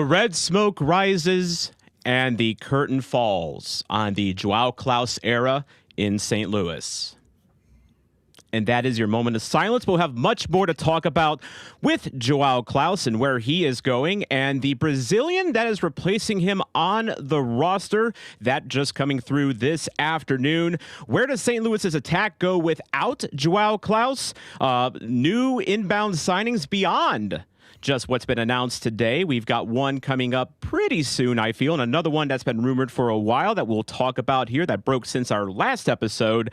The red smoke rises and the curtain falls on the Joao Klauss era in St. Louis. And that is your moment of silence. We'll have much more to talk about with Joao Klauss and where he is going, and the Brazilian that is replacing him on the roster. That just coming through this afternoon. Where does St. Louis's attack go without Joao Klauss? New inbound signings beyond just what's been announced today. We've got one coming up pretty soon, I feel, and another one that's been rumored for a while that we'll talk about here that broke since our last episode.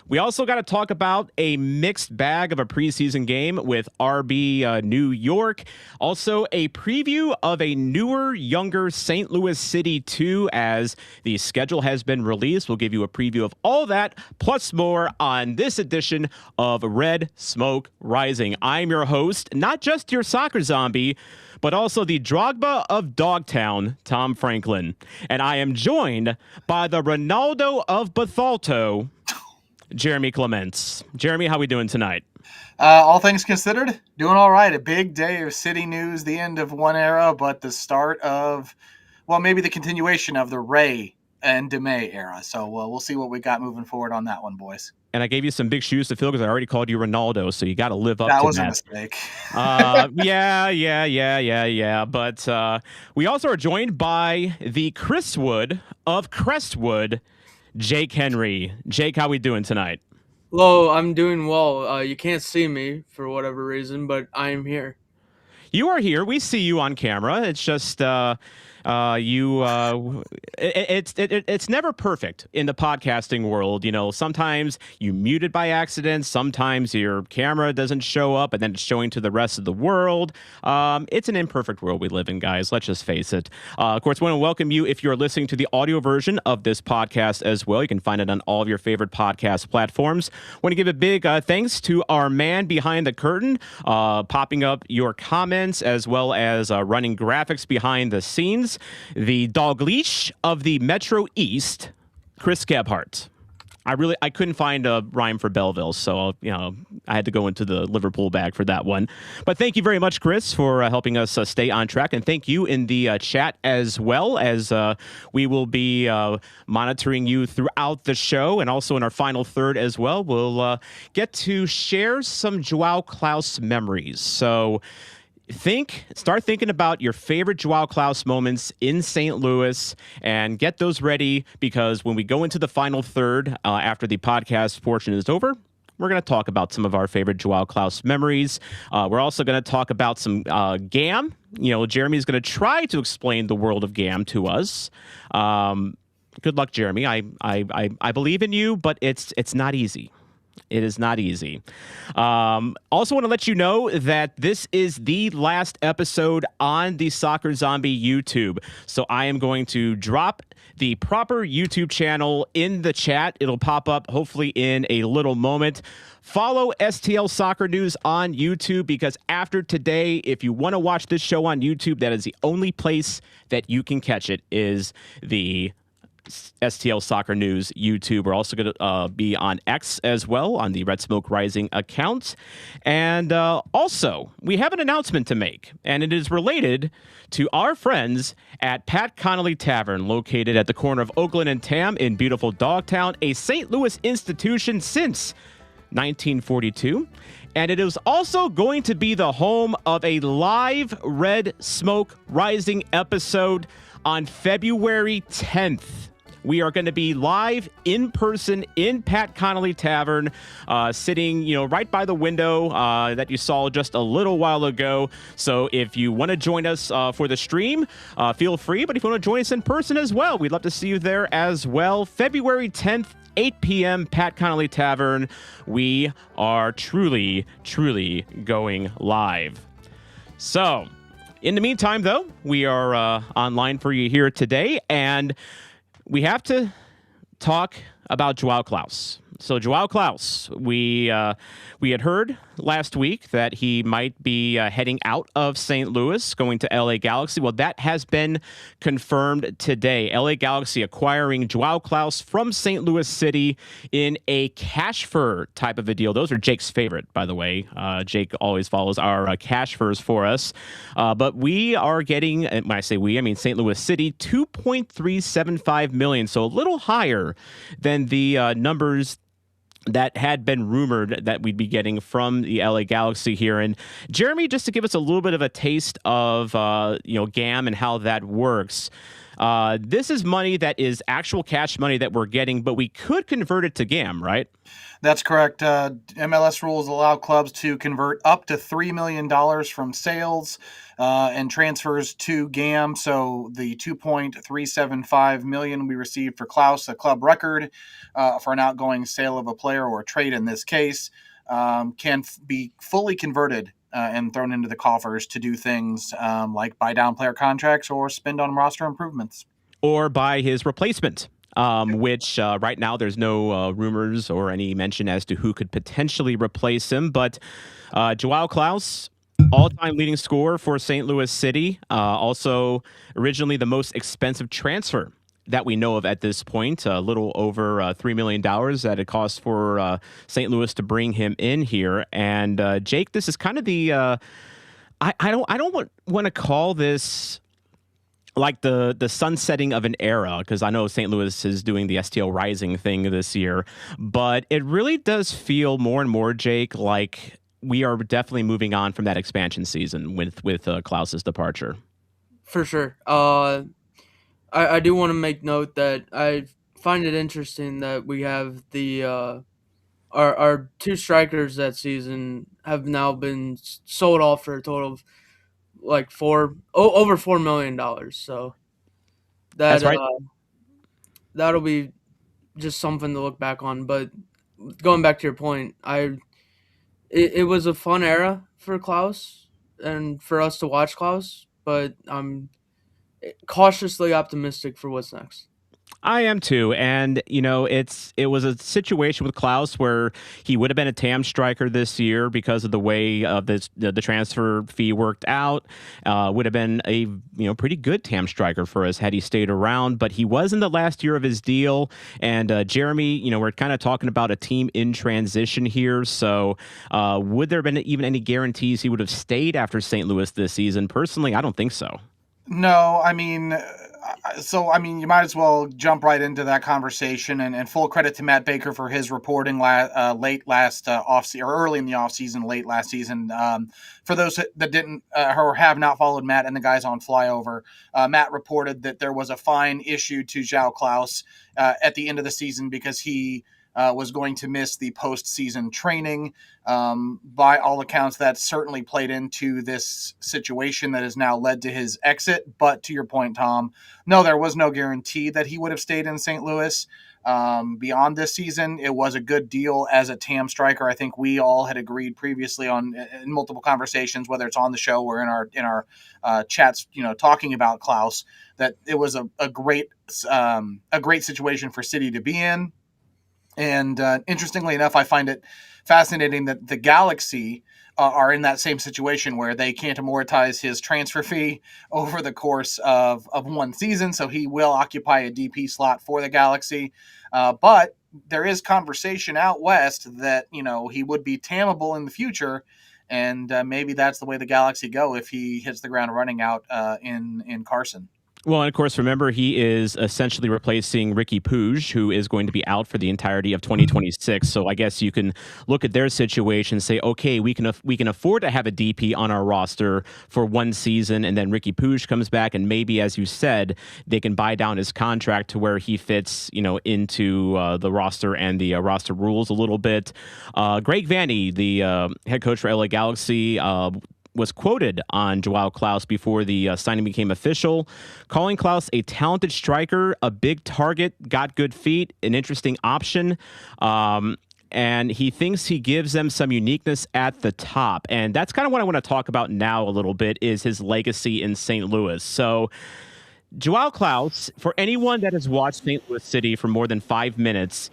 We also got to talk about a mixed bag of a preseason game with RB New York. Also, a preview of a newer, younger St. Louis City 2 as the schedule has been released. We'll give you a preview of all that, plus more on this edition of Red Smoke Rising. I'm your host, not just your soccer zombie, but also the Drogba of Dogtown, Tom Franklin. And I am joined by the Ronaldo of Bethalto, Jeremy Clements. Jeremy, how we doing tonight? All things considered, doing all right. A big day of city news, the end of one era, but the start of, well, maybe the continuation of the Ray and DeMay era. So we'll see what we got moving forward on that one, boys. And I gave you some big shoes to fill because I already called you Ronaldo, so you got to live up to that. That was a mistake. Yeah. But we also are joined by the Chris Wood of Crestwood, Jake Henry. Jake, how we doing tonight? Hello, I'm doing well. You can't see me for whatever reason, but I am here. You are here. We see you on camera. It's just it's never perfect in the podcasting world. You know, sometimes you muted by accident. Sometimes your camera doesn't show up and then it's showing to the rest of the world. It's an imperfect world we live in, guys. Let's just face it. Of course, I want to welcome you if you're listening to the audio version of this podcast as well. You can find it on all of your favorite podcast platforms. I want to give a big thanks to our man behind the curtain, popping up your comments as well as running graphics behind the scenes. The dog leash of the Metro East, Chris Gebhardt. I couldn't find a rhyme for Belleville, so I had to go into the Liverpool bag for that one. But thank you very much, Chris, for helping us stay on track, and thank you in the chat as well, as we will be monitoring you throughout the show, and also in our final third as well. We'll get to share some Joao Klauss memories. So start thinking about your favorite Joao Klauss moments in St. Louis and get those ready, because when we go into the final third, after the podcast portion is over, we're going to talk about some of our favorite Joao Klauss memories. We're also going to talk about some GAM. Jeremy's going to try to explain the world of GAM to us. Good luck, Jeremy. I believe in you, but it's not easy. It is not easy. Also want to let you know that this is the last episode on the Soccer Zombie YouTube. So I am going to drop the proper YouTube channel in the chat. It'll pop up hopefully in a little moment. Follow STL Soccer News on YouTube, because after today, if you want to watch this show on YouTube, that is the only place that you can catch it, is the STL Soccer News YouTube. We're also going to be on X as well, on the Red Smoke Rising account. And also, we have an announcement to make, and it is related to our friends at Pat Connolly Tavern, located at the corner of Oakland and Tam in beautiful Dogtown, a St. Louis institution since 1942. And it is also going to be the home of a live Red Smoke Rising episode on February 10th. We are going to be live in person in Pat Connolly Tavern, sitting, right by the window that you saw just a little while ago. So if you want to join us for the stream, feel free. But if you want to join us in person as well, we'd love to see you there as well. February 10th, 8 p.m., Pat Connolly Tavern. We are truly, truly going live. So in the meantime, though, we are online for you here today, and we have to talk about Joao Klauss. So Joao Klauss, we had heard last week that he might be heading out of St. Louis, going to LA Galaxy. Well, that has been confirmed today. LA Galaxy acquiring Joao Klauss from St. Louis City in a cash-for type of a deal. Those are Jake's favorite, by the way. Jake always follows our cash-furs for us. But we are getting, and when I say we, I mean St. Louis City, $2.375 million. So a little higher than the numbers that had been rumored that we'd be getting from the LA Galaxy here. And Jeremy, just to give us a little bit of a taste of GAM and how that works. This is money that is actual cash money that we're getting, but we could convert it to GAM, right? That's correct. MLS rules allow clubs to convert up to $3 million from sales and transfers to GAM. So the $2.375 million we received for Klauss, a club record for an outgoing sale of a player or a trade in this case, can be fully converted and thrown into the coffers to do things like buy down player contracts or spend on roster improvements. Or buy his replacement. Which right now there's no rumors or any mention as to who could potentially replace him. But Joao Klauss, all-time leading scorer for St. Louis City, also originally the most expensive transfer that we know of at this point, a little over $3 million that it cost for St. Louis to bring him in here. And Jake, this is kind of the I don't want to call this like the sunsetting of an era, because I know St. Louis is doing the STL Rising thing this year, but it really does feel more and more, Jake, like we are definitely moving on from that expansion season with Klauss's departure. For sure. I do want to make note that I find it interesting that we have the our two strikers that season have now been sold off for a total of like over $4 million. So That's right. That'll be just something to look back on. But going back to your point, it was a fun era for Klauss and for us to watch Klauss, but I'm cautiously optimistic for what's next. I am too, and it was a situation with Klauss where he would have been a TAM striker this year because of the way the transfer fee worked out. Would have been a pretty good TAM striker for us had he stayed around, but he was in the last year of his deal. And Jeremy, we're kind of talking about a team in transition here. So would there have been even any guarantees he would have stayed after St. Louis this season? Personally, I don't think so. No, I mean, you might as well jump right into that conversation, and full credit to Matt Baker for his reporting late last offseason, or early in the offseason, late last season. For those that didn't or have not followed Matt and the guys on Flyover, Matt reported that there was a fine issued to Joao Klauss at the end of the season because he was going to miss the postseason training. By all accounts, that certainly played into this situation that has now led to his exit. But to your point, Tom, no, there was no guarantee that he would have stayed in St. Louis beyond this season. It was a good deal as a TAM striker. I think we all had agreed previously in multiple conversations, whether it's on the show or in our chats, talking about Klauss, that it was a great situation for City to be in. And interestingly enough, I find it fascinating that the Galaxy are in that same situation where they can't amortize his transfer fee over the course of one season. So he will occupy a DP slot for the Galaxy. But there is conversation out west that, he would be TAMable in the future. And maybe that's the way the Galaxy go if he hits the ground running out in Carson. Well, and of course, remember, he is essentially replacing Ricky Puig, who is going to be out for the entirety of 2026. So I guess you can look at their situation and say, okay, we can afford to have a DP on our roster for one season, and then Ricky Puig comes back, and maybe, as you said, they can buy down his contract to where he fits, into the roster and the roster rules a little bit. Greg Vanney, the head coach for LA Galaxy, was quoted on Joao Klauss before the signing became official, calling Klauss a talented striker, a big target, got good feet, an interesting option. And he thinks he gives them some uniqueness at the top. And that's kind of what I want to talk about now a little bit, is his legacy in St. Louis. So Joao Klauss, for anyone that has watched St. Louis City for more than 5 minutes,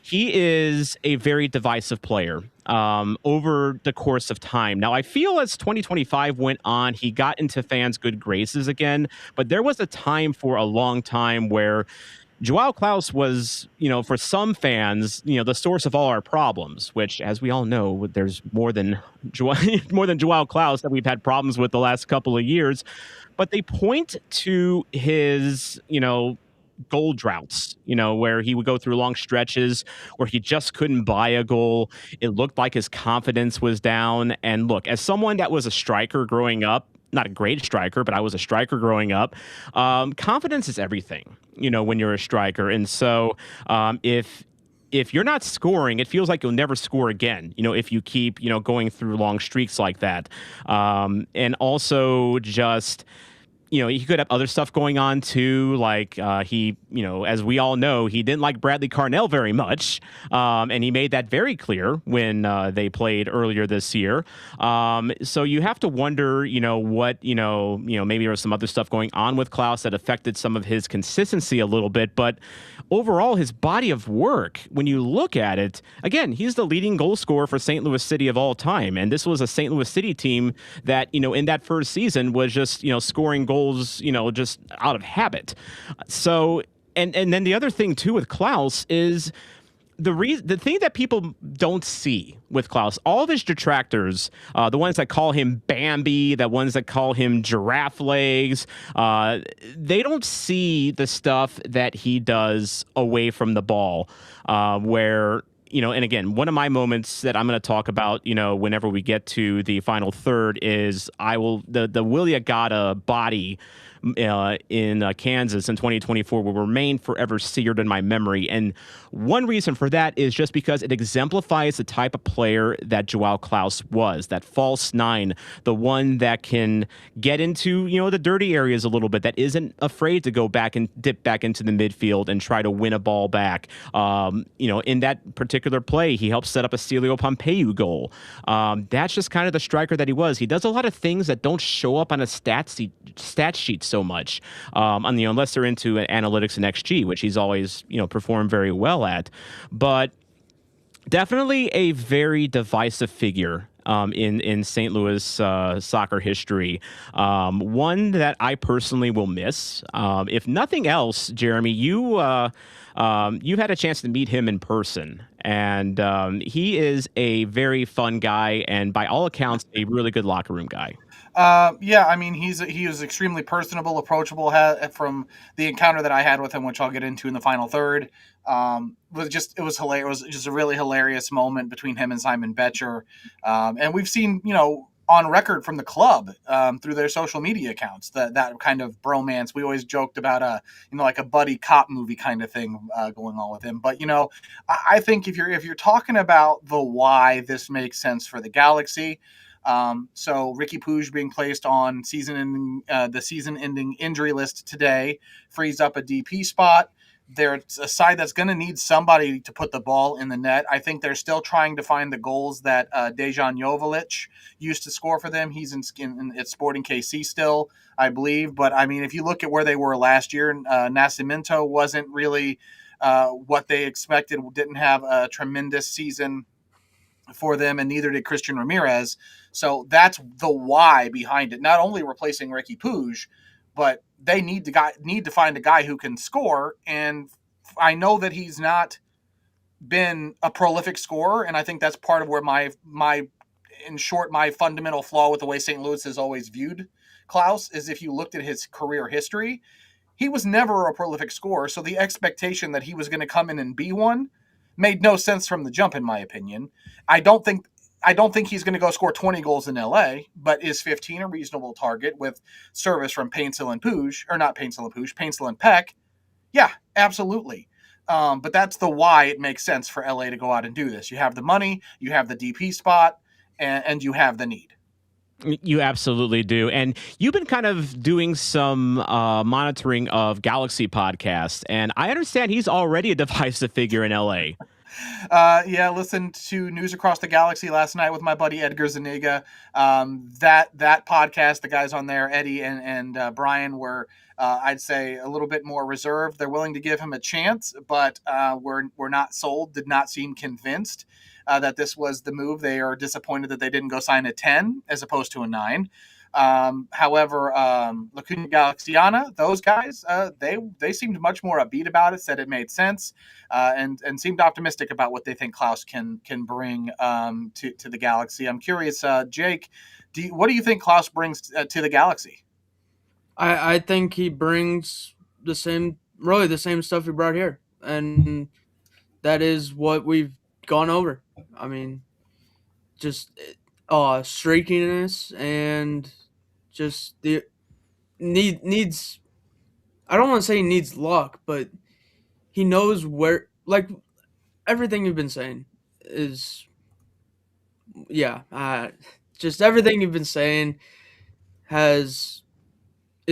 he is a very divisive player over the course of time. Now, I feel as 2025 went on, he got into fans' good graces again, but there was a time for a long time where Joao Klauss was, for some fans, the source of all our problems, which, as we all know, there's more than more than Joao Klauss that we've had problems with the last couple of years. But they point to his, goal droughts, where he would go through long stretches where he just couldn't buy a goal. It looked like his confidence was down. And look, as someone that was a striker growing up, not a great striker, but I was a striker growing up. Confidence is everything, when you're a striker. And so if you're not scoring, it feels like you'll never score again, if you keep, going through long streaks like that. And also just, he could have other stuff going on too. Like he, as we all know, he didn't like Bradley Carnell very much. And he made that very clear when they played earlier this year. So you have to wonder, what, maybe there was some other stuff going on with Klauss that affected some of his consistency a little bit. But overall, his body of work, when you look at it, again, he's the leading goal scorer for St. Louis City of all time. And this was a St. Louis City team that, in that first season was just, scoring goals, just out of habit. So, and then the other thing too with Klauss is the thing that people don't see with Klauss, all of his detractors, the ones that call him Bambi, the ones that call him giraffe legs, they don't see the stuff that he does away from the ball, where, and again, one of my moments that I'm going to talk about, whenever we get to the final third is the Willie Agata body in Kansas in 2024 will remain forever seared in my memory. And one reason for that is just because it exemplifies the type of player that Joao Klauss was, that false nine, the one that can get into, the dirty areas a little bit, that isn't afraid to go back and dip back into the midfield and try to win a ball back. In that particular play, he helped set up a Celio Pompeu goal. That's just kind of the striker that he was. He does a lot of things that don't show up on a stat sheet so much, unless they're into analytics and XG, which he's always, performed very well at. But definitely a very divisive figure in St. Louis soccer history. One that I personally will miss. If nothing else, Jeremy, you've had a chance to meet him in person, and he is a very fun guy, and by all accounts, a really good locker room guy. Yeah, I mean, he was extremely personable, approachable. From the encounter that I had with him, which I'll get into in the final third, it was hilarious. It was just a really hilarious moment between him and Simon Betcher, and we've seen, on record from the club, through their social media accounts, that kind of bromance. We always joked about like a buddy cop movie kind of thing going on with him. But I think if you're talking about the why this makes sense for the Galaxy. So Ricky Puig being placed on the season-ending injury list today frees up a DP spot. There's a side that's going to need somebody to put the ball in the net. I think they're still trying to find the goals that Dejan Joveljic used to score for them. He's at Sporting KC still, I believe. But, I mean, if you look at where they were last year, Nascimento wasn't really what they expected, didn't have a tremendous season for them, and neither did Christian Ramirez. So that's the why behind it. Not only replacing Ricky Puig, but they need to find a guy who can score. And I know that he's not been a prolific scorer, and I think that's part of where my fundamental flaw with the way St. Louis has always viewed Klauss is, if you looked at his career history, he was never a prolific scorer. So the expectation that he was going to come in and be one made no sense from the jump, in my opinion. I don't think he's going to go score 20 goals in LA, but is 15 a reasonable target with service from Paintsel and Peck? Yeah, absolutely. But that's the why it makes sense for LA to go out and do this. You have the money, you have the DP spot, and you have the need. You absolutely do. And you've been kind of doing some monitoring of Galaxy podcasts, and I understand he's already a divisive figure in LA. Yeah, listened to News Across the Galaxy last night with my buddy Edgar Zaniga. That podcast, the guys on there, Eddie and Brian, were I'd say a little bit more reserved. They're willing to give him a chance, but we're not sold. Did not seem convinced that this was the move. They are disappointed that they didn't go sign a 10 as opposed to a 9. However, Lacuna Galaxiana, those guys, they seemed much more upbeat about it, said it made sense, and seemed optimistic about what they think Klauss can bring to the Galaxy. I'm curious, Jake, what do you think Klauss brings to the Galaxy? I think he brings the same stuff he brought here, and that is what we've gone over. I mean, just streakiness and just the needs. I don't want to say he needs luck, but he knows where. Like everything you've been saying is, just everything you've been saying is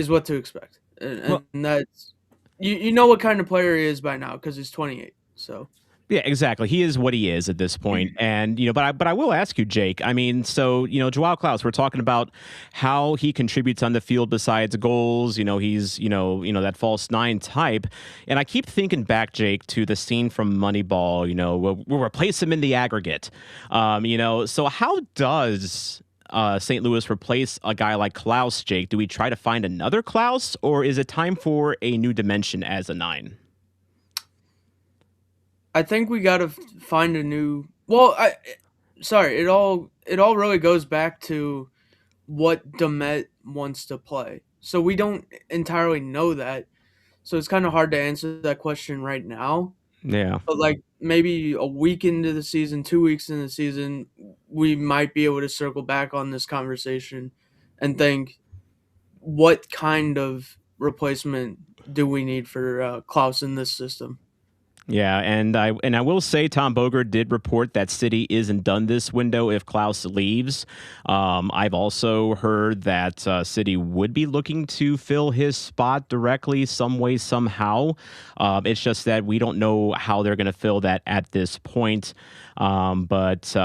what to expect, and that's you know what kind of player he is by now because he's 28. So Yeah, exactly. He is what he is at this point. And, but I will ask you, Jake, I mean, so, Joao Klauss, we're talking about how he contributes on the field besides goals. He's, that false 9 type. And I keep thinking back, Jake, to the scene from Moneyball, we'll replace him in the aggregate. So how does St. Louis replace a guy like Klauss, Jake? Do we try to find another Klauss, or is it time for a new dimension as a 9? I think we got to find a new. Well, it all really goes back to what Demet wants to play. So we don't entirely know that. So it's kind of hard to answer that question right now. Yeah. But like maybe a week into the season, 2 weeks into the season, we might be able to circle back on this conversation and think, what kind of replacement do we need for Klauss in this system? Yeah, and I will say Tom Bogert did report that City isn't done this window if Klauss leaves. I've also heard that City would be looking to fill his spot directly some way, somehow. It's just that we don't know how they're going to fill that at this point. But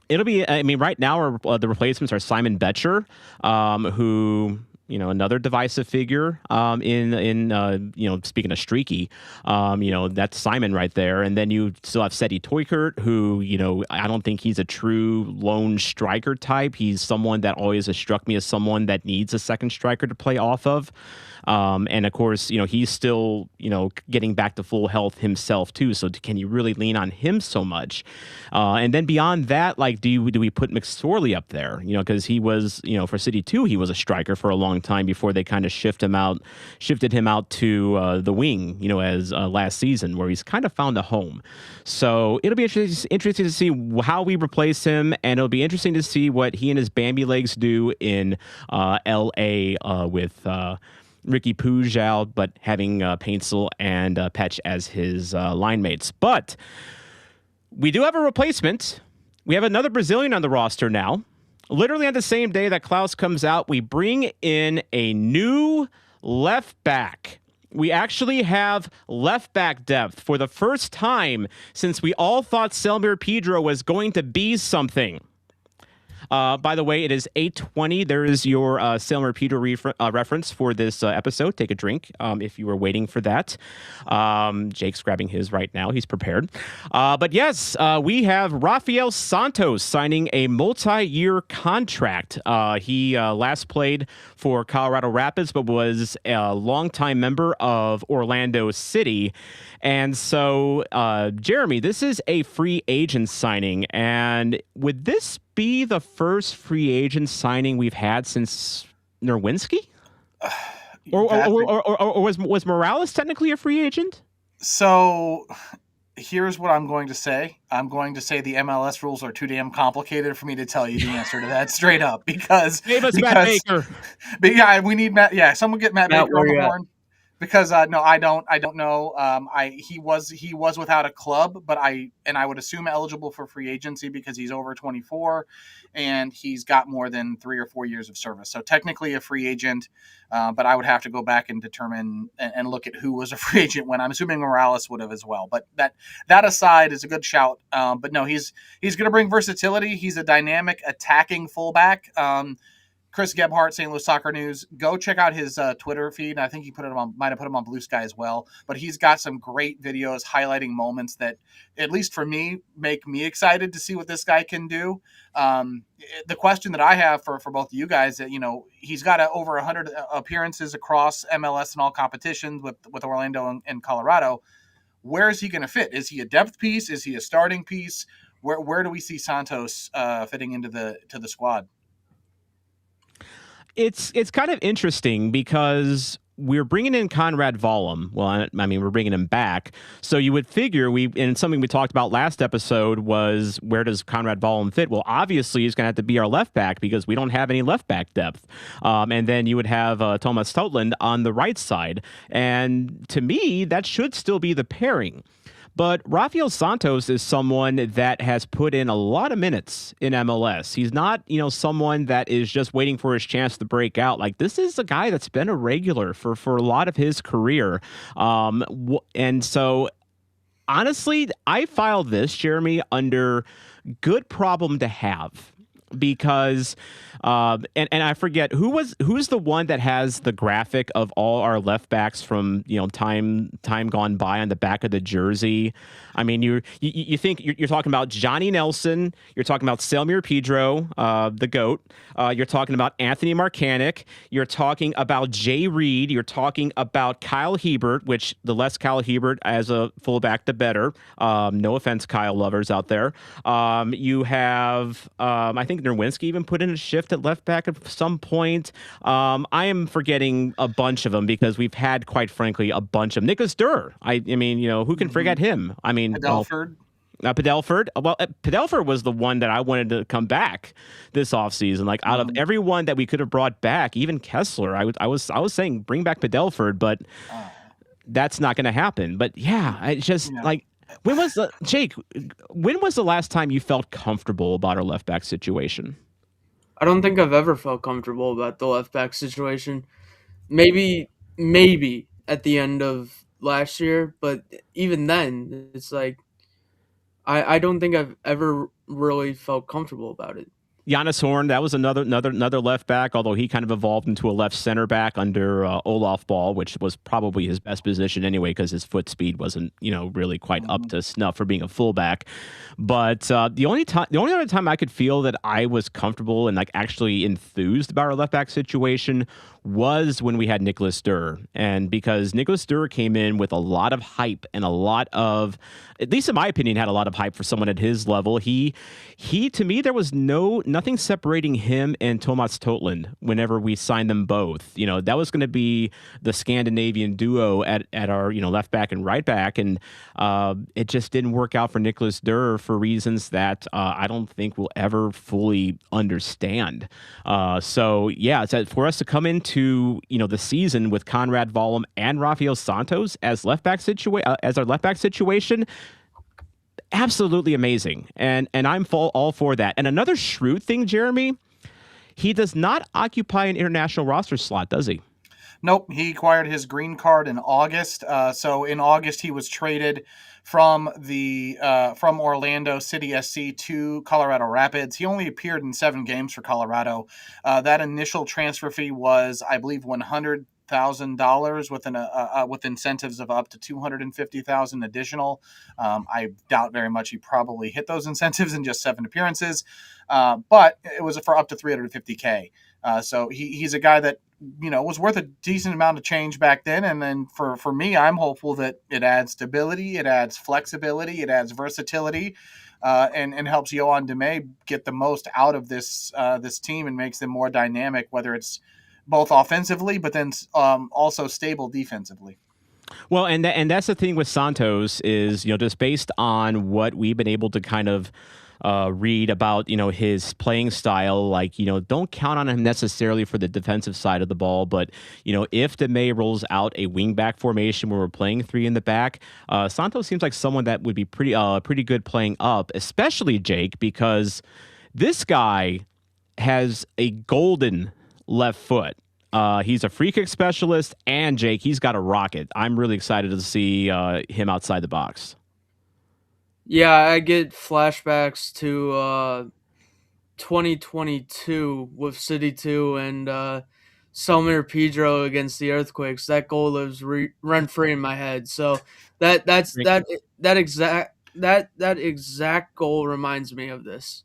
it'll be, I mean, right now the replacements are Simon Betcher, who... another divisive figure speaking of streaky, that's Simon right there. And then you still have Seti Toykert, who, I don't think he's a true lone striker type. He's someone that always has struck me as someone that needs a second striker to play off of. And of course, he's still, getting back to full health himself too. So can you really lean on him so much? And then beyond that, like, do we put McSorley up there? Because he was, for City 2, he was a striker for a long time before they kind of shifted him out to the wing, as last season, where he's kind of found a home. So it'll be interesting to see how we replace him, and it'll be interesting to see what he and his Bambi legs do in L.A. With Ricky Pujol, but having Paintsel and Petch as his line mates. But we do have a replacement. We have another Brazilian on the roster now. Literally on the same day that Klauss comes out, we bring in a new left back. We actually have left back depth for the first time since we all thought Selmir Pedro was going to be something. By the way, it is 8:20. There is your Selmir Pedro reference for this episode. Take a drink if you were waiting for that. Jake's grabbing his right now. He's prepared. But yes, we have Rafael Santos signing a multi-year contract. He last played for Colorado Rapids, but was a longtime member of Orlando City. And so, Jeremy, this is a free agent signing. And would this be the first free agent signing we've had since Nerwinski? Or was Morales technically a free agent? So here's what I'm going to say. I'm going to say the MLS rules are too damn complicated for me to tell you the answer to that straight up because Matt Baker. But yeah, we need Matt. Yeah, someone get Matt Baker on the horn. Because no, I don't know. He was without a club, but I would assume eligible for free agency because he's over 24, and he's got more than 3 or 4 years of service. So technically a free agent, but I would have to go back and determine and look at who was a free agent when. I'm assuming Morales would have as well. But that aside is a good shout. But no, he's going to bring versatility. He's a dynamic attacking fullback. Chris Gebhardt, St. Louis Soccer News. Go check out his Twitter feed. I think he might have put him on Blue Sky as well. But he's got some great videos highlighting moments that, at least for me, make me excited to see what this guy can do. The question that I have for both of you guys, he's got over 100 appearances across MLS and all competitions with Orlando and Colorado. Where is he going to fit? Is he a depth piece? Is he a starting piece? Where do we see Santos fitting into the squad? It's kind of interesting because we're bringing in Conrad Vollum. Well, I mean, we're bringing him back. So you would figure and something we talked about last episode was, where does Conrad Vollum fit? Well, obviously he's going to have to be our left back because we don't have any left back depth. And then you would have Thomas Totland on the right side. And to me, that should still be the pairing. But Rafael Santos is someone that has put in a lot of minutes in MLS. He's not, someone that is just waiting for his chance to break out. Like, this is a guy that's been a regular for a lot of his career. And so, honestly, I file this, Jeremy, under good problem to have. Because and I forget who's the one that has the graphic of all our left backs from time gone by on the back of the jersey. I mean, you think you're talking about Johnny Nelson, you're talking about Selmir Pedro, the GOAT, you're talking about Anthony Marcanic, you're talking about Jay Reed, you're talking about Kyle Hebert, which the less Kyle Hebert as a fullback, the better. No offense, Kyle lovers out there. You have I think Nerwinski even put in a shift at left back at some point. I am forgetting a bunch of them because we've had, quite frankly, a bunch of Nicholas Durr. I mean, who can forget him? I mean, Padelford. Padelford. Well, Padelford was the one that I wanted to come back this offseason. Like, out of everyone that we could have brought back, even Kessler, I was saying bring back Padelford, but that's not going to happen. But yeah, I just like. When was the last time you felt comfortable about our left back situation? I don't think I've ever felt comfortable about the left back situation. Maybe at the end of last year, but even then, it's like I don't think I've ever really felt comfortable about it. Giannis Horn, that was another left back, although he kind of evolved into a left center back under Olaf Ball, which was probably his best position anyway because his foot speed wasn't really quite up to snuff for being a fullback. But the only other time I could feel that I was comfortable and like actually enthused about our left back situation was when we had Nicholas Durr. And because Nicholas Durr came in with a lot of hype and a lot of, at least in my opinion, had a lot of hype for someone at his level. He to me, there was nothing separating him and Thomas Totland whenever we signed them both. That was going to be the Scandinavian duo at our, left back and right back. And it just didn't work out for Nicholas Durr for reasons that I don't think we'll ever fully understand. So for us to come into the season with Conrad Vollum and Rafael Santos as our left back situation, absolutely amazing, and I'm all for that. And another shrewd thing, Jeremy, he does not occupy an international roster slot, does he? Nope, he acquired his green card in August. So in August, he was traded from Orlando City SC to Colorado Rapids. He only appeared in 7 games for Colorado. That initial transfer fee was, I believe, $100,000 with incentives of up to $250,000 additional. I doubt very much he probably hit those incentives in just 7 appearances, but it was for up to $350K. So he's a guy that was worth a decent amount of change back then. And then for me, I'm hopeful that it adds stability, it adds flexibility, it adds versatility, and helps Yohan Demay get the most out of this team and makes them more dynamic, whether it's both offensively, but then also stable defensively. Well, and that's the thing with Santos is, just based on what we've been able to kind of read about, his playing style. Like, don't count on him necessarily for the defensive side of the ball, but, if DeMay rolls out a wingback formation where we're playing three in the back, Santos seems like someone that would be pretty good playing up, especially Jake, because this guy has a golden left foot. He's a free kick specialist, and Jake, he's got a rocket. I'm really excited to see him outside the box. Yeah, I get flashbacks to 2022 with City 2 and Selmir Pedro against the Earthquakes. That goal lives rent free in my head. So that exact goal reminds me of this.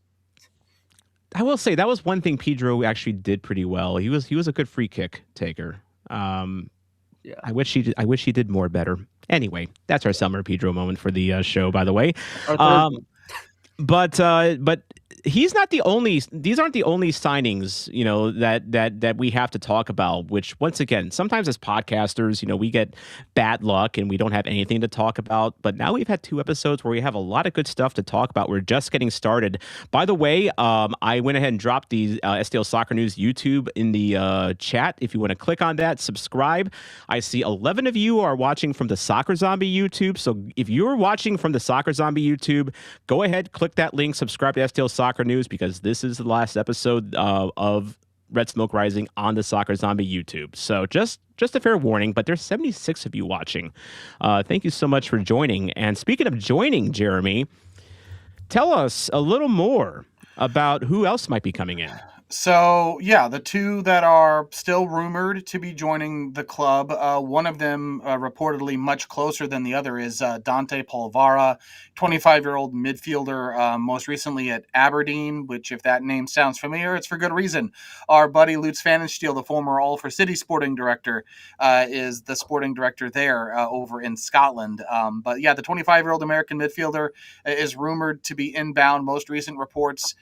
I will say that was one thing Pedro actually did pretty well. He was a good free kick taker. Yeah. I wish he did more better. Anyway, that's our Selmir Pedro moment for the show, by the way. But he's not the only. These aren't the only signings, that we have to talk about. Which, once again, sometimes as podcasters, we get bad luck and we don't have anything to talk about. But now we've had 2 episodes where we have a lot of good stuff to talk about. We're just getting started. By the way, I went ahead and dropped the STL Soccer News YouTube in the chat. If you want to click on that, subscribe. I see 11 of you are watching from the Soccer Zombie YouTube. So if you're watching from the Soccer Zombie YouTube, go ahead, click that link, subscribe to STL Soccer News, because this is the last episode of Red Smoke Rising on the Soccer Zombie YouTube. So just a fair warning, but there's 76 of you watching. Thank you so much for joining. And speaking of joining, Jeremy, tell us a little more about who else might be coming in. So, yeah, the 2 that are still rumored to be joining the club, one of them reportedly much closer than the other is Dante Polvara, 25-year-old midfielder, most recently at Aberdeen, which, if that name sounds familiar, it's for good reason. Our buddy Lutz Pfannenstiel, the former All-for-City sporting director, is the sporting director there over in Scotland. But, yeah, the 25-year-old American midfielder is rumored to be inbound. Most recent reports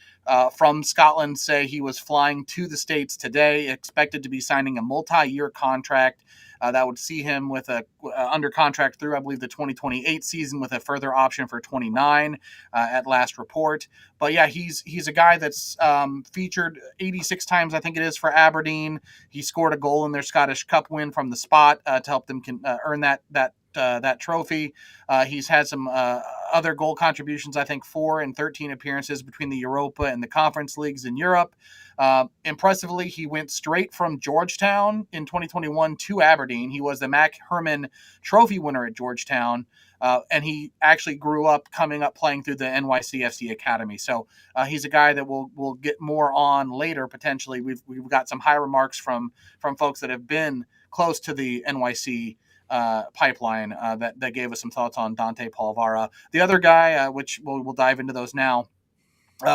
from Scotland say he was flying to the States today, expected to be signing a multi-year contract that would see him with under contract through, I believe, the 2028 season, with a further option for 29 at last report. But yeah, he's a guy that's featured 86 times, I think it is, for Aberdeen. He scored a goal in their Scottish Cup win from the spot to help them earn that trophy. He's had some other goal contributions, I think 4 and 13 appearances between the Europa and the Conference Leagues in Europe. Impressively, he went straight from Georgetown in 2021 to Aberdeen. He was the Mac Herman Trophy winner at Georgetown, and he actually grew up coming up playing through the NYCFC Academy. So he's a guy that we'll get more on later, potentially. We've got some high remarks from folks that have been close to the NYC pipeline that gave us some thoughts on Dante Polvara. The other guy, which we'll dive into those now,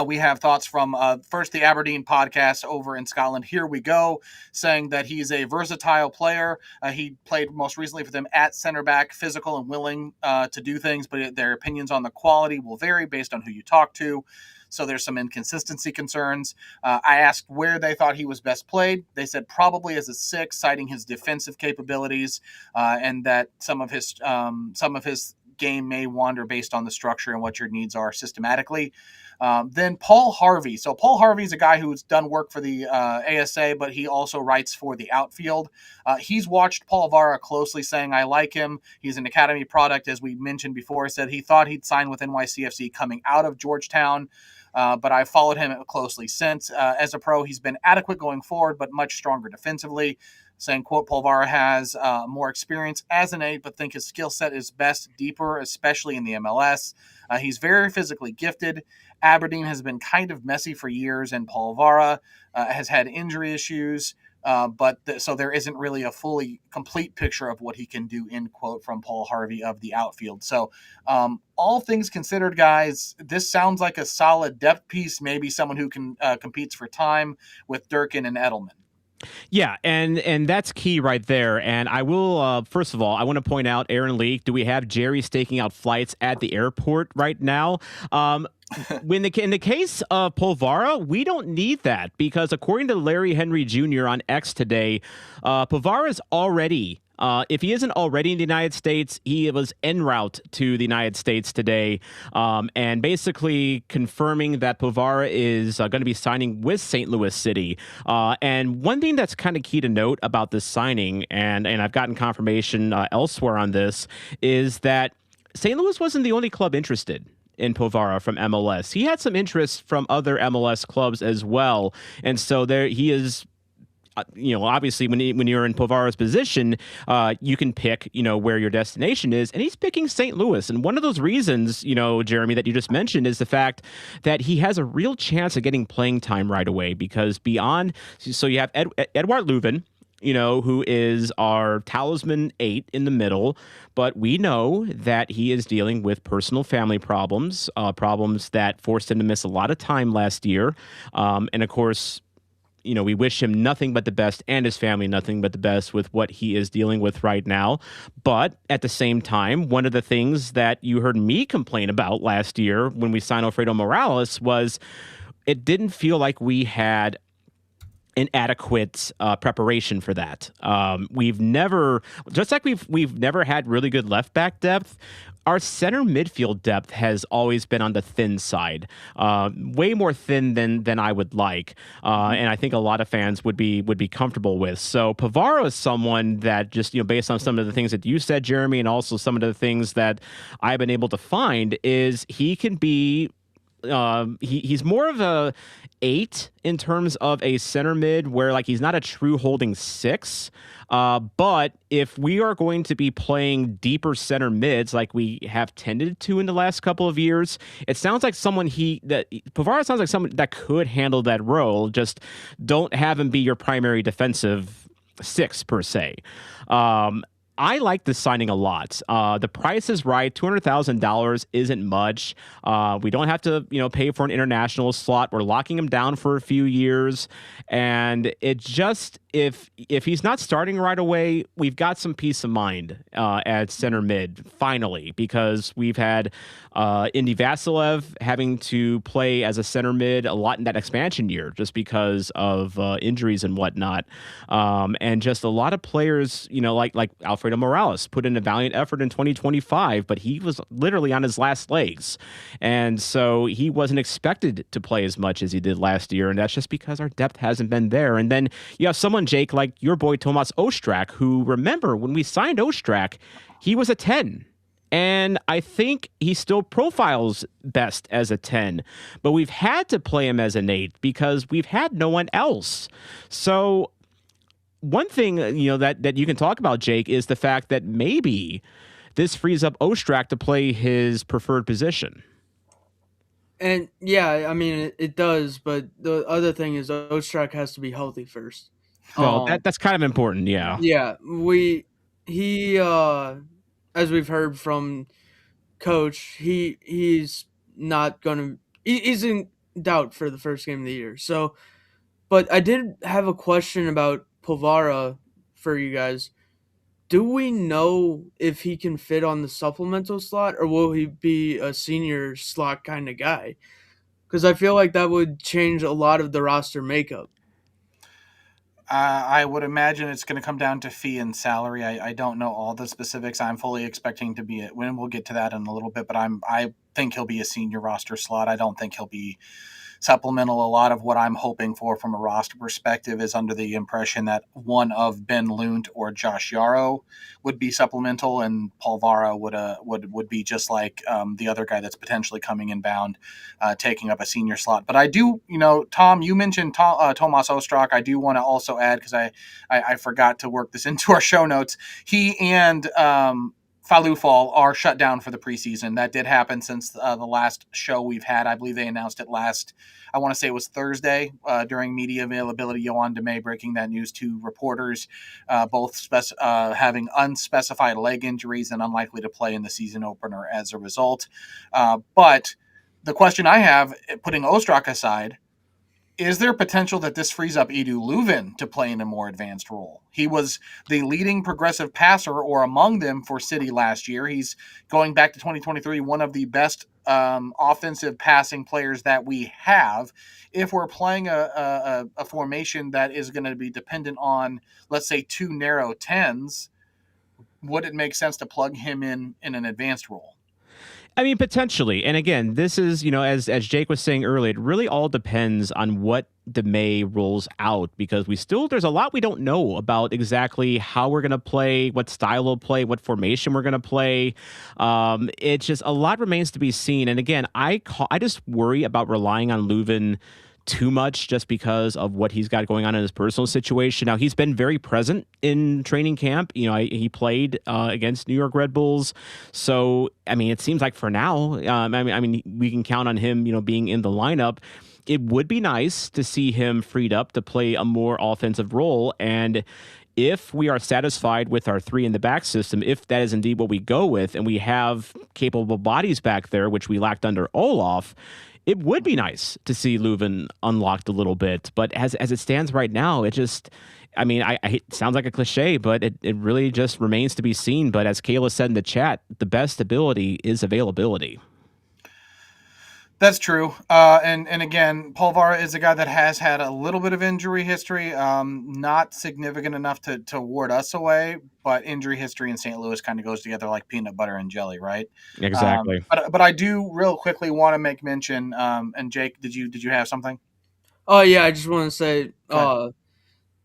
we have thoughts from first the Aberdeen podcast over in Scotland. Here we go, saying that he's a versatile player. He played most recently for them at center back, physical and willing to do things, but their opinions on the quality will vary based on who you talk to. So there's some inconsistency concerns. I asked where they thought he was best played. They said probably as a 6, citing his defensive capabilities and that some of his game may wander based on the structure and what your needs are systematically. Then Paul Harvey. So Paul Harvey's a guy who's done work for the ASA, but he also writes for the Outfield. He's watched Paul Vara closely, saying, I like him. He's an academy product, as we mentioned before. Said he thought he'd sign with NYCFC coming out of Georgetown, but I've followed him closely since. As a pro, he's been adequate going forward, but much stronger defensively. Saying, quote, Polvara has more experience as an 8, but think his skill set is best deeper, especially in the MLS. He's very physically gifted. Aberdeen has been kind of messy for years, and Polvara has had injury issues. So there isn't really a fully complete picture of what he can do, end quote, from Paul Harvey of the Outfield. So all things considered, guys, this sounds like a solid depth piece, maybe someone who can competes for time with Durkin and Edelman. Yeah, and that's key right there. And I will, first of all, I want to point out, Aaron Lee, do we have Jerry staking out flights at the airport right now? In the case of Polvara, we don't need that, because according to Larry Henry Jr. on X today, Polvara is already If he isn't already in the United States, he was en route to the United States today, and basically confirming that Povara is going to be signing with St. Louis City. And one thing that's kind of key to note about this signing, and I've gotten confirmation elsewhere on this, is that St. Louis wasn't the only club interested in Povara from MLS. He had some interest from other MLS clubs as well, and so there he is. Obviously, when you're in Povara's position, you can pick, where your destination is, and he's picking St. Louis. And one of those reasons, Jeremy, that you just mentioned is the fact that he has a real chance of getting playing time right away because so you have Edouard Leuven, who is our talisman 8 in the middle, but we know that he is dealing with personal family problems, problems that forced him to miss a lot of time last year, and of course. We wish him nothing but the best and his family nothing but the best with what he is dealing with right now. But at the same time, one of the things that you heard me complain about last year when we signed Alfredo Morales was it didn't feel like we had an adequate preparation for that. We've never, just like we've never had really good left back depth. Our center midfield depth has always been on the thin side, way more thin than I would like, and I think a lot of fans would be comfortable with. So Povara is someone that just based on some of the things that you said, Jeremy, and also some of the things that I've been able to find, is he can be. He's more of a 8 in terms of a center mid, where like he's not a true holding 6. But if we are going to be playing deeper center mids like we have tended to in the last couple of years, it sounds like Povara sounds like someone that could handle that role. Just don't have him be your primary defensive 6 per se. I like this signing a lot. The price is right. $200,000 isn't much. We don't have to, pay for an international slot. We're locking him down for a few years, and it just if he's not starting right away, we've got some peace of mind at center mid finally, because we've had Indy Vasilev having to play as a center mid a lot in that expansion year just because of injuries and whatnot, and just a lot of players, like Alfredo Morales put in a valiant effort in 2025, but he was literally on his last legs, and so he wasn't expected to play as much as he did last year, and that's just because our depth hasn't been there. And then you have someone, Jake, like your boy Tomas Ostrak, who, remember, when we signed Ostrak, he was a 10. And I think he still profiles best as a 10, but we've had to play him as an 8 because we've had no one else. So one thing, that you can talk about, Jake, is the fact that maybe this frees up Ostrak to play his preferred position. And yeah, I mean it does, but the other thing is Ostrak has to be healthy first. Well, that's kind of important, yeah. Yeah, he as we've heard from coach, he's not gonna he's in doubt for the first game of the year. So, but I did have a question about Povara for you guys. Do we know if he can fit on the supplemental slot, or will he be a senior slot kind of guy? Because I feel like that would change a lot of the roster makeup. I would imagine it's going to come down to fee and salary. I don't know all the specifics. I'm fully expecting to be it. When we'll get to that in a little bit, but I think he'll be a senior roster slot. I don't think he'll be supplemental. A lot of what I'm hoping for from a roster perspective is under the impression that one of Ben Lunt or Josh Yarrow would be supplemental, and Paul Vara would be just like the other guy that's potentially coming inbound, taking up a senior slot. But I do, Tom, you mentioned Tomas Ostrak. I do want to also add, because I forgot to work this into our show notes. He and Falufal are shut down for the preseason. That did happen since the last show we've had. I believe they announced it I want to say it was Thursday, during media availability. Yoann Demay breaking that news to reporters, both having unspecified leg injuries and unlikely to play in the season opener as a result. But the question I have, putting Ostrak aside, is there potential that this frees up Edu Leuven to play in a more advanced role? He was the leading progressive passer, or among them, for City last year. He's, going back to 2023, one of the best offensive passing players that we have. If we're playing a formation that is going to be dependent on, let's say, two narrow 10s, would it make sense to plug him in an advanced role? I mean, potentially. And again, this is, as Jake was saying earlier, it really all depends on what DeMay rolls out, because there's a lot we don't know about exactly how we're going to play, what style of play, what formation we're going to play. It's just a lot remains to be seen. And again, I just worry about relying on Leuven too much just because of what he's got going on in his personal situation. Now, he's been very present in training camp. He played against New York Red Bulls. So, I mean, it seems like for now, I mean, we can count on him, being in the lineup. It would be nice to see him freed up to play a more offensive role. And if we are satisfied with our 3 in the back system, if that is indeed what we go with, and we have capable bodies back there, which we lacked under Olaf, it would be nice to see Leuven unlocked a little bit. But as it stands right now, it just, I mean, it sounds like a cliche, but it really just remains to be seen. But as Kayla said in the chat, the best ability is availability. That's true. And again, Polvara is a guy that has had a little bit of injury history, not significant enough to ward us away, but injury history in St. Louis kind of goes together like peanut butter and jelly, right? Exactly. But I do real quickly want to make mention, and Jake, did you have something? Oh, yeah, I just want to say,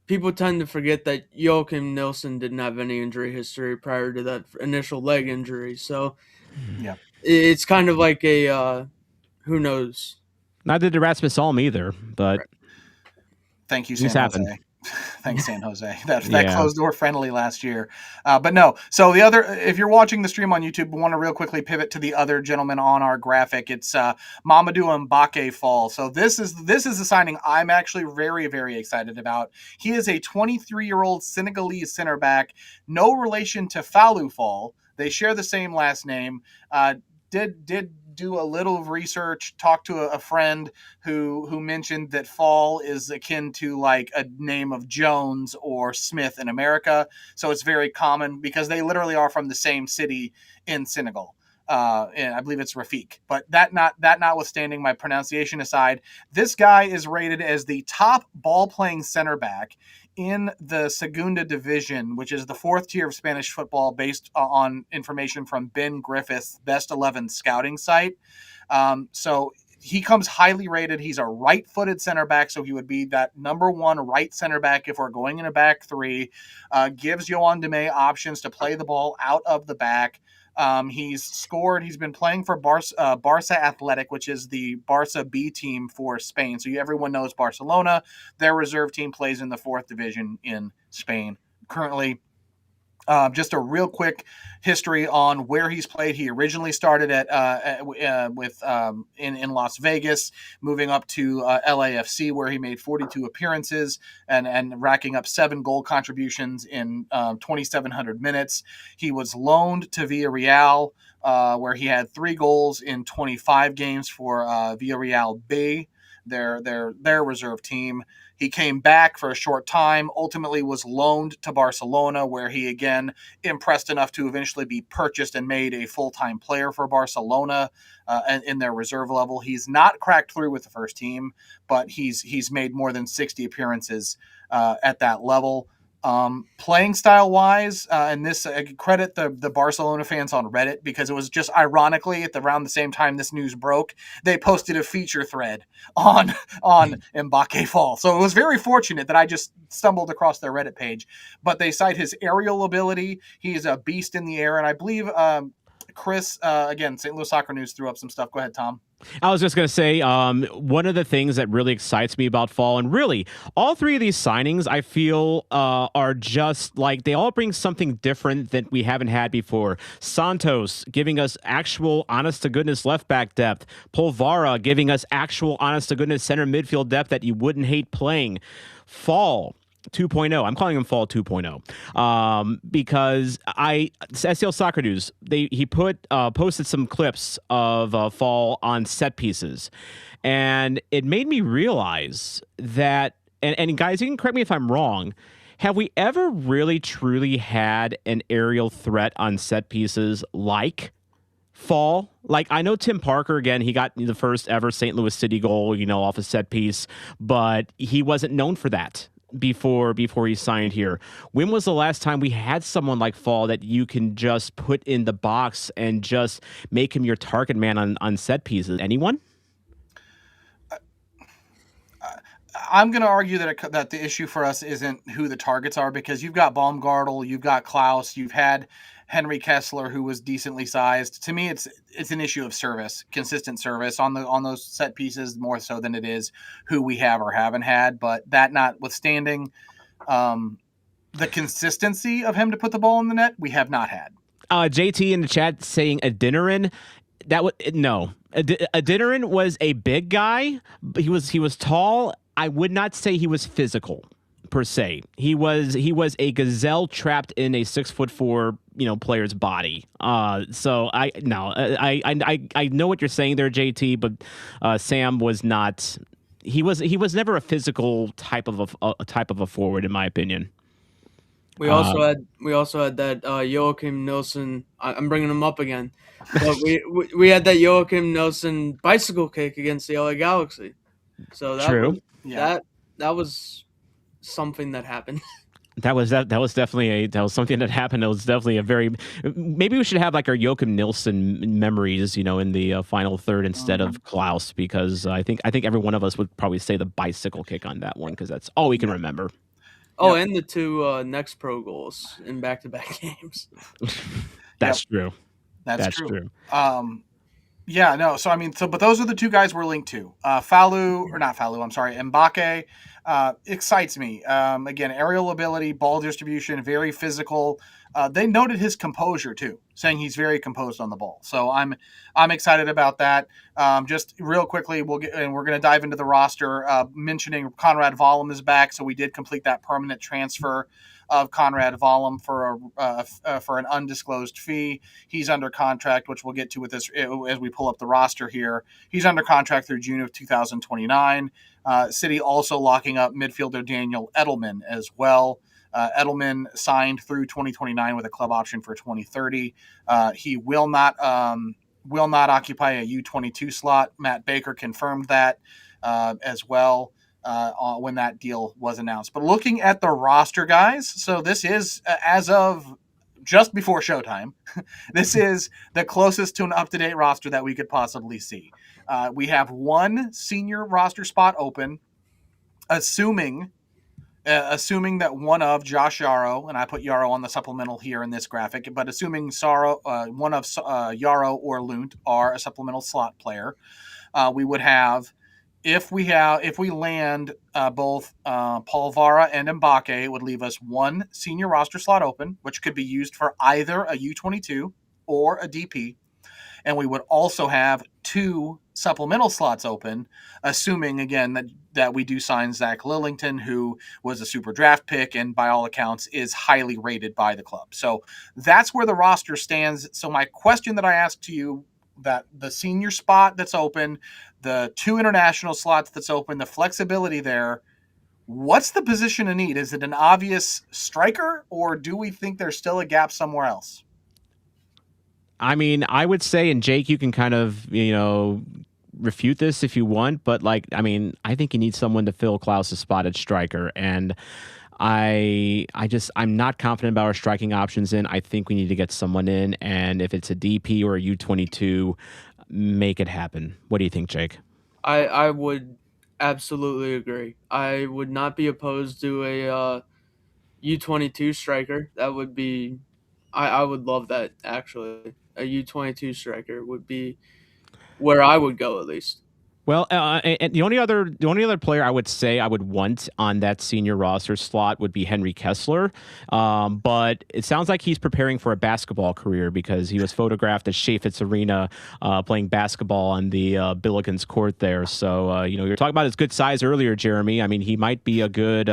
people tend to forget that Joachim Nilsson didn't have any injury history prior to that initial leg injury. So yeah, it's kind of like a... who knows? Neither did Rasmus Alm either, but thank you, San Jose. Thanks, San Jose. That Yeah. closed door friendly last year. But no. So the other, if you're watching the stream on YouTube, we want to real quickly pivot to the other gentleman on our graphic. It's Mamadou Mbake Fall. So this is a signing I'm actually very, very excited about. He is a 23-year-old Senegalese center back, no relation to Fallou Fall. They share the same last name. Did do a little of research, talk to a friend who mentioned that Fall is akin to like a name of Jones or Smith in America. So it's very common because they literally are from the same city in Senegal. And I believe it's Rafik. But that notwithstanding, my pronunciation aside, this guy is rated as the top ball-playing center back in the Segunda Division, which is the 4th tier of Spanish football based on information from Ben Griffith's Best 11 scouting site. So he comes highly rated. He's a right-footed center back, so he would be that number 1 right center back if we're going in a back 3. Gives Yoann Demey options to play the ball out of the back. He's scored. He's been playing for Barça Athletic, which is the Barça B team for Spain. So everyone knows Barcelona. Their reserve team plays in the 4th division in Spain currently. Just a real quick history on where he's played. He originally started in Las Vegas, moving up to LAFC, where he made 42 appearances and racking up 7 goal contributions in 2,700 minutes. He was loaned to Villarreal, where he had 3 goals in 25 games for Villarreal B, their reserve team. He came back for a short time, ultimately was loaned to Barcelona, where he again impressed enough to eventually be purchased and made a full-time player for Barcelona in their reserve level. He's not cracked through with the first team, but he's made more than 60 appearances at that level. Playing style wise, and this credit the Barcelona fans on Reddit, because it was just ironically around the same time this news broke, they posted a feature thread on Mbake Fall. So it was very fortunate that I just stumbled across their Reddit page. But they cite his aerial ability. He's a beast in the air, and I believe Chris, again, St. Louis Soccer News threw up some stuff. Go ahead, Tom. I was just going to say, one of the things that really excites me about Fall, and really all 3 of these signings, I feel are just like they all bring something different that we haven't had before. Santos giving us actual honest-to-goodness left-back depth. Polvara giving us actual honest-to-goodness center midfield depth that you wouldn't hate playing. Fall 2.0. I'm calling him Fall 2.0 because SCL Soccer News, he posted some clips of Fall on set pieces, and it made me realize that, and guys, you can correct me if I'm wrong, have we ever really truly had an aerial threat on set pieces like Fall? Like, I know Tim Parker, again, he got the first ever St. Louis City goal, off a set piece, but he wasn't known for that. before he signed here. When was the last time we had someone like Fall that you can just put in the box and just make him your target man on set pieces? Anyone? I'm going to argue that the issue for us isn't who the targets are, because you've got Baumgartel, you've got Klauss, you've had Henry Kessler, who was decently sized. To me, it's an issue of service, consistent service on those set pieces, more so than it is who we have or haven't had. But that notwithstanding, the consistency of him to put the ball in the net, we have not had. JT in the chat saying Adinarin. That would no. Adinarin was a big guy. He was tall. I would not say he was physical per se. He was a gazelle trapped in a 6'4" player's body. So I know what you're saying there, JT, but Sam was not. He was never a physical type of a forward, in my opinion. We also had that Joachim Nilsson. I'm bringing him up again, but we had that Joachim Nilsson bicycle kick against the LA Galaxy. So that was something that happened. That was definitely something that happened. It was definitely a very. Maybe we should have like our Joachim Nilsson memories, in the final third instead of Klauss, because I think every one of us would probably say the bicycle kick on that one, because that's all we can remember. Oh, and the two next pro goals in back-to-back games. That's true. That's true. Yeah, no. So, but those are the two guys we're linked to. Mbake excites me. Again, aerial ability, ball distribution, very physical. They noted his composure too, saying he's very composed on the ball. So I'm excited about that. Just real quickly, we're going to dive into the roster. Mentioning Conrad Vollum is back, so we did complete that permanent transfer of Conrad Vollum for an undisclosed fee. He's under contract, which we'll get to with this as we pull up the roster here. He's under contract through June of 2029. City also locking up midfielder Daniel Edelman as well. Edelman signed through 2029 with a club option for 2030. He will not occupy a U22 slot. Matt Baker confirmed that as well when that deal was announced. But looking at the roster, guys, so this is as of just before showtime. This is the closest to an up-to-date roster that we could possibly see. We have one senior roster spot open, assuming that one of Josh Yarrow, and I put Yarrow on the supplemental here in this graphic, but assuming one of Yarrow or Lunt are a supplemental slot player, we would have, if we land both Paul Vara and Mbake, it would leave us one senior roster slot open, which could be used for either a U22 or a DP. And we would also have two supplemental slots open, assuming, again, that we do sign Zach Lillington, who was a super draft pick and by all accounts is highly rated by the club. So that's where the roster stands. So my question that I asked to you, that the senior spot that's open, the two international slots that's open, the flexibility there, what's the position of need? Is it an obvious striker, or do we think there's still a gap somewhere else? I would say, and Jake, you can kind of, refute this if you want, but I think you need someone to fill Klauss's spot at striker. And I'm not confident about our striking options I think we need to get someone in. And if it's a DP or a U22, make it happen. What do you think, Jake? I would absolutely agree. I would not be opposed to a U22 striker. That would be, I would love that, actually. A U22 striker would be where I would go, at least. Well, and the only other player I would say I would want on that senior roster slot would be Henry Kessler, but it sounds like he's preparing for a basketball career, because he was photographed at Chaffetz Arena playing basketball on the Billikens court there. So you were talking about his good size earlier, Jeremy. He might be a good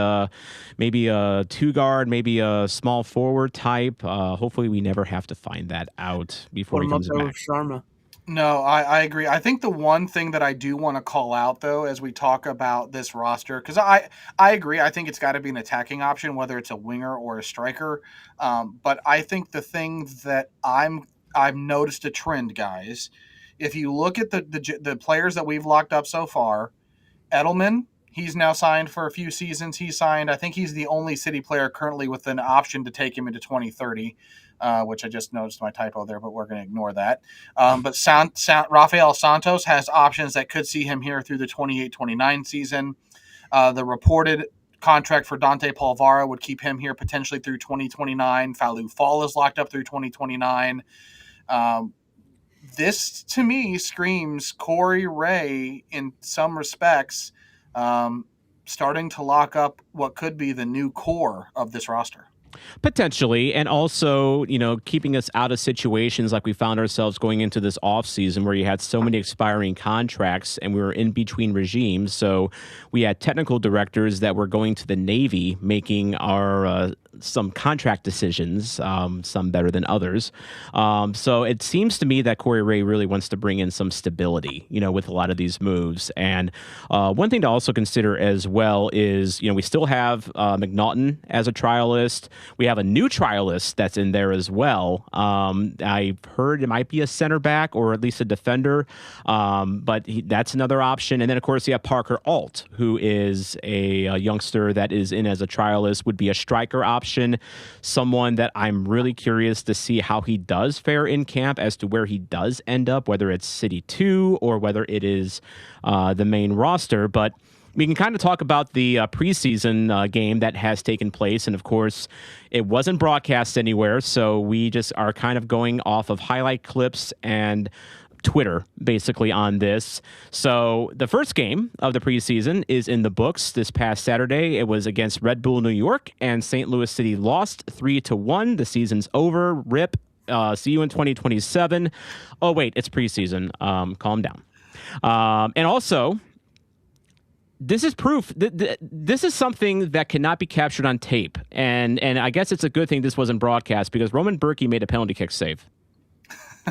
maybe a two guard, maybe a small forward type. Hopefully, we never have to find that out before he comes back. Sharma. No, I agree. I think the one thing that I do want to call out, though, as we talk about this roster, because I agree, I think it's got to be an attacking option, whether it's a winger or a striker. But I think the thing that I've noticed a trend, guys, if you look at the players that we've locked up so far, Edelman, He's now signed for a few seasons. I think he's the only City player currently with an option to take him into 2030, which I just noticed my typo there, but we're going to ignore that. But Rafael Santos has options that could see him here through the 28-29 season. The reported contract for Dante Polvara would keep him here potentially through 2029. Falou Fall is locked up through 2029. This, to me, screams Corey Ray in some respects, starting to lock up what could be the new core of this roster. Potentially, and also, keeping us out of situations like we found ourselves going into this offseason where you had so many expiring contracts and we were in between regimes. So we had technical directors that were going to the Navy making our some contract decisions, some better than others. So it seems to me that Corey Ray really wants to bring in some stability, with a lot of these moves. And one thing to also consider as well is, we still have McNaughton as a trialist. We have a new trialist that's in there as well. I've heard it might be a center back or at least a defender, but that's another option. And then, of course, you have Parker Alt, who is a youngster that is in as a trialist, would be a striker option, someone that I'm really curious to see how he does fare in camp as to where he does end up, whether it's City 2 or whether it is the main roster. But we can kind of talk about the preseason game that has taken place. And of course, it wasn't broadcast anywhere. So we just are kind of going off of highlight clips and Twitter basically on this. So the first game of the preseason is in the books this past Saturday. It was against Red Bull New York, and St. Louis City lost 3-1. The season's over. RIP. See you in 2027. Oh, wait, it's preseason. Calm down. And also, this is proof. This is something that cannot be captured on tape. And I guess it's a good thing this wasn't broadcast because Roman Berkey made a penalty kick save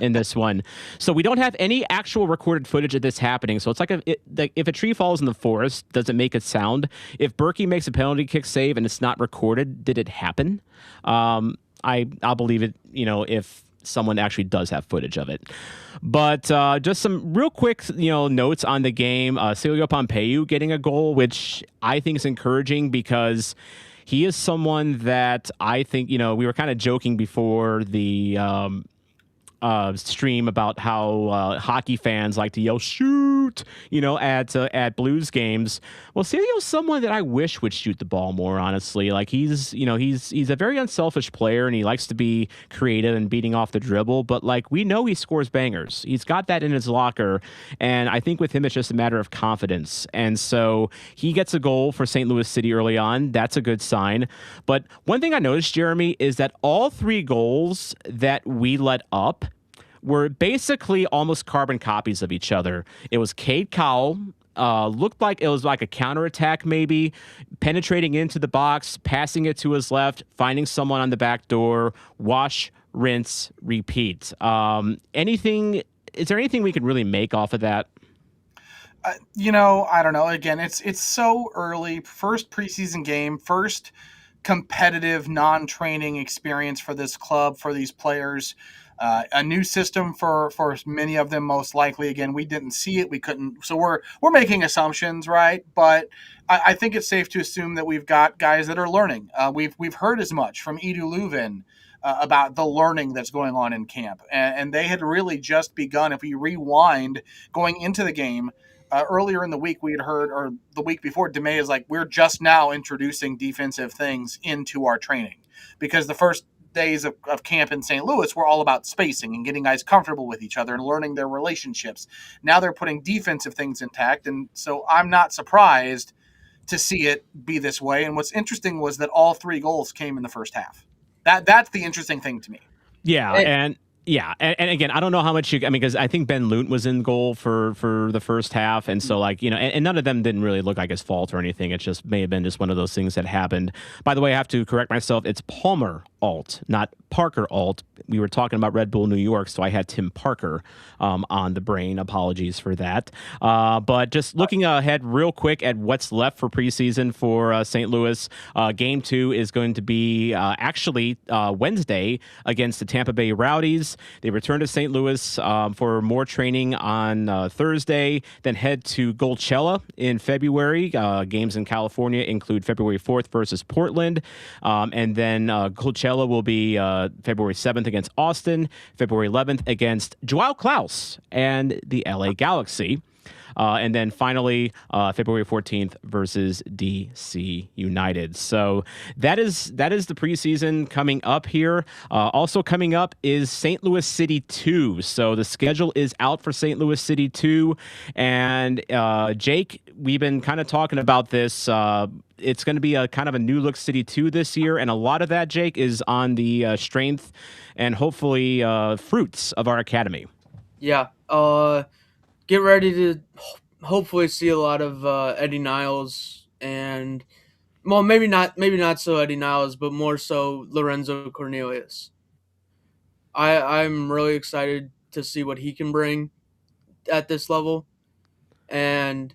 in this one. So we don't have any actual recorded footage of this happening. So it's like if a tree falls in the forest, does it make a sound? If Berkey makes a penalty kick save and it's not recorded, did it happen? I'll believe it, if someone actually does have footage of it. But just some real quick, notes on the game. Celio Pompeu getting a goal, which I think is encouraging because he is someone that I think, we were kind of joking before the stream about how hockey fans like to yell "shoot," at Blues games. Well, Celio's someone that I wish would shoot the ball more. Honestly, like he's a very unselfish player and he likes to be creative and beating off the dribble. But like we know, he scores bangers. He's got that in his locker, and I think with him it's just a matter of confidence. And so he gets a goal for St. Louis City early on. That's a good sign. But one thing I noticed, Jeremy, is that all three goals that we let up were basically almost carbon copies of each other. It was Cade Cowell, looked like it was like a counterattack maybe, penetrating into the box, passing it to his left, finding someone on the back door, wash, rinse, repeat. Is there anything we can really make off of that? I don't know. Again, it's so early. First preseason game, first competitive non-training experience for this club, for these players. A new system for many of them, most likely. Again, we didn't see it, we couldn't, so we're making assumptions, right? But I think it's safe to assume that we've got guys that are learning. We've heard as much from Edu Leuven about the learning that's going on in camp, and they had really just begun. If we rewind going into the game, earlier in the week we had heard, or the week before, DeMay is like, we're just now introducing defensive things into our training because the first days of camp in St. Louis were all about spacing and getting guys comfortable with each other and learning their relationships. Now they're putting defensive things intact, and so I'm not surprised to see it be this way. And what's interesting was that all three goals came in the first half. That's the interesting thing to me. Yeah, and again, I don't know how much because I think Ben Lunt was in goal for the first half, and so and none of them didn't really look like his fault or anything. It just may have been just one of those things that happened. By the way, I have to correct myself. It's Palmer Alt, not Parker Alt. We were talking about Red Bull New York, so I had Tim Parker on the brain. Apologies for that. But just looking ahead real quick at what's left for preseason for St. Louis, Game 2 is going to be actually Wednesday against the Tampa Bay Rowdies. They return to St. Louis for more training on Thursday, then head to Coachella in February. Games in California include February 4th versus Portland, and then Coachella will be February 7th against Austin, February 11th against Joao Klauss and the LA Galaxy. And then finally, February 14th versus DC United. So that is the preseason coming up here. Also coming up is St. Louis City 2. So the schedule is out for St. Louis City 2. And Jake, we've been kind of talking about this. It's going to be a kind of a new look City 2 this year. And a lot of that, Jake, is on the strength and hopefully fruits of our academy. Yeah. Get ready to hopefully see a lot of Eddie Niles and, well, maybe not so Eddie Niles, but more so Lorenzo Cornelius. I'm really excited to see what he can bring at this level, and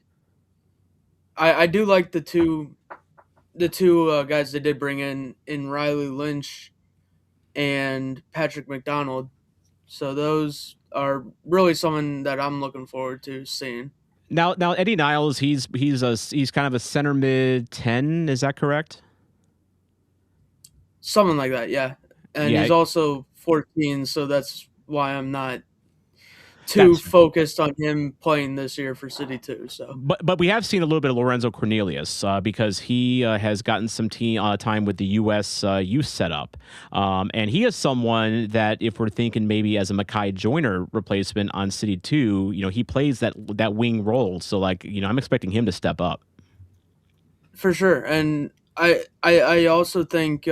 I do like the two guys they did bring in Riley Lynch and Patrick McDonald. So those are really someone that I'm looking forward to seeing. Now Eddie Niles, he's kind of a center mid 10. Is that correct? Something like that, yeah. And Yeah. he's also 14, so that's why I'm not too focused on him playing this year for City 2. So, but we have seen a little bit of Lorenzo Cornelius because he has gotten some time with the U.S. youth setup, and he is someone that if we're thinking maybe as a Makai Joyner replacement on City 2, he plays that wing role. So I'm expecting him to step up for sure. And I also think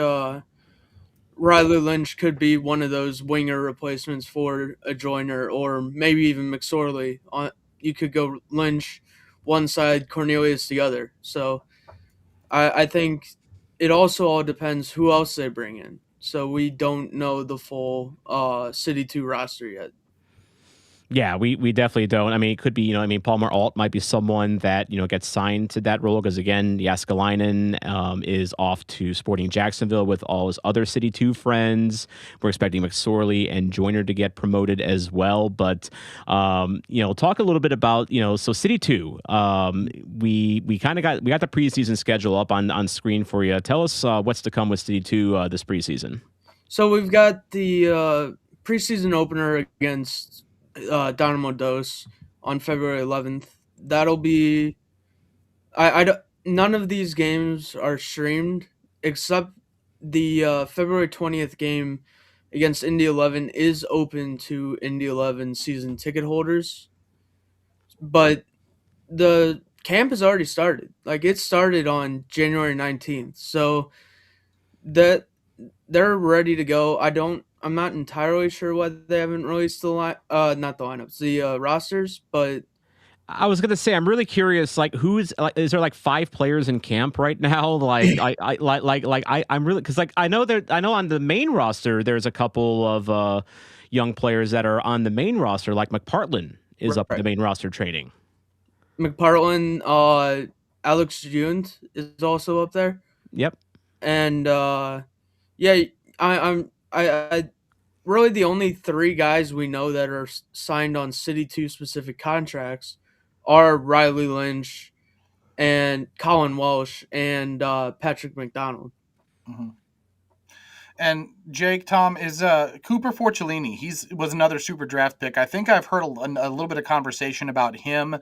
Riley Lynch could be one of those winger replacements for a Joyner, or maybe even McSorley. You could go Lynch one side, Cornelius the other. So I think it also all depends who else they bring in. So we don't know the full City 2 roster yet. Yeah, we definitely don't. I mean, it could be, Palmer Alt might be someone that, gets signed to that role because, again, Jaskalainen is off to Sporting Jacksonville with all his other City 2 friends. We're expecting McSorley and Joyner to get promoted as well. But, talk a little bit about, so City 2, we got the preseason schedule up on screen for you. Tell us what's to come with City 2 this preseason. So we've got the preseason opener against Dynamo Dos on February 11th. That'll be none of these games are streamed except the February 20th game against Indy 11 is open to Indy 11 season ticket holders. But the camp has already started. It started on January 19th. So that they're ready to go. I'm not entirely sure why they haven't released not the lineups, the rosters, but I was gonna say I'm really curious. Is there 5 players in camp right now? I'm really because I know on the main roster there's a couple of young players that are on the main roster. Like McPartland is up in the main roster training. McPartland, Alex Jund is also up there. Yep. And yeah, I really the only 3 guys we know that are signed on City 2 specific contracts are Riley Lynch and Colin Walsh and Patrick McDonald. Mm-hmm. And Jake, Tom, is Cooper Forcellini. He was another super draft pick. I think I've heard a little bit of conversation about him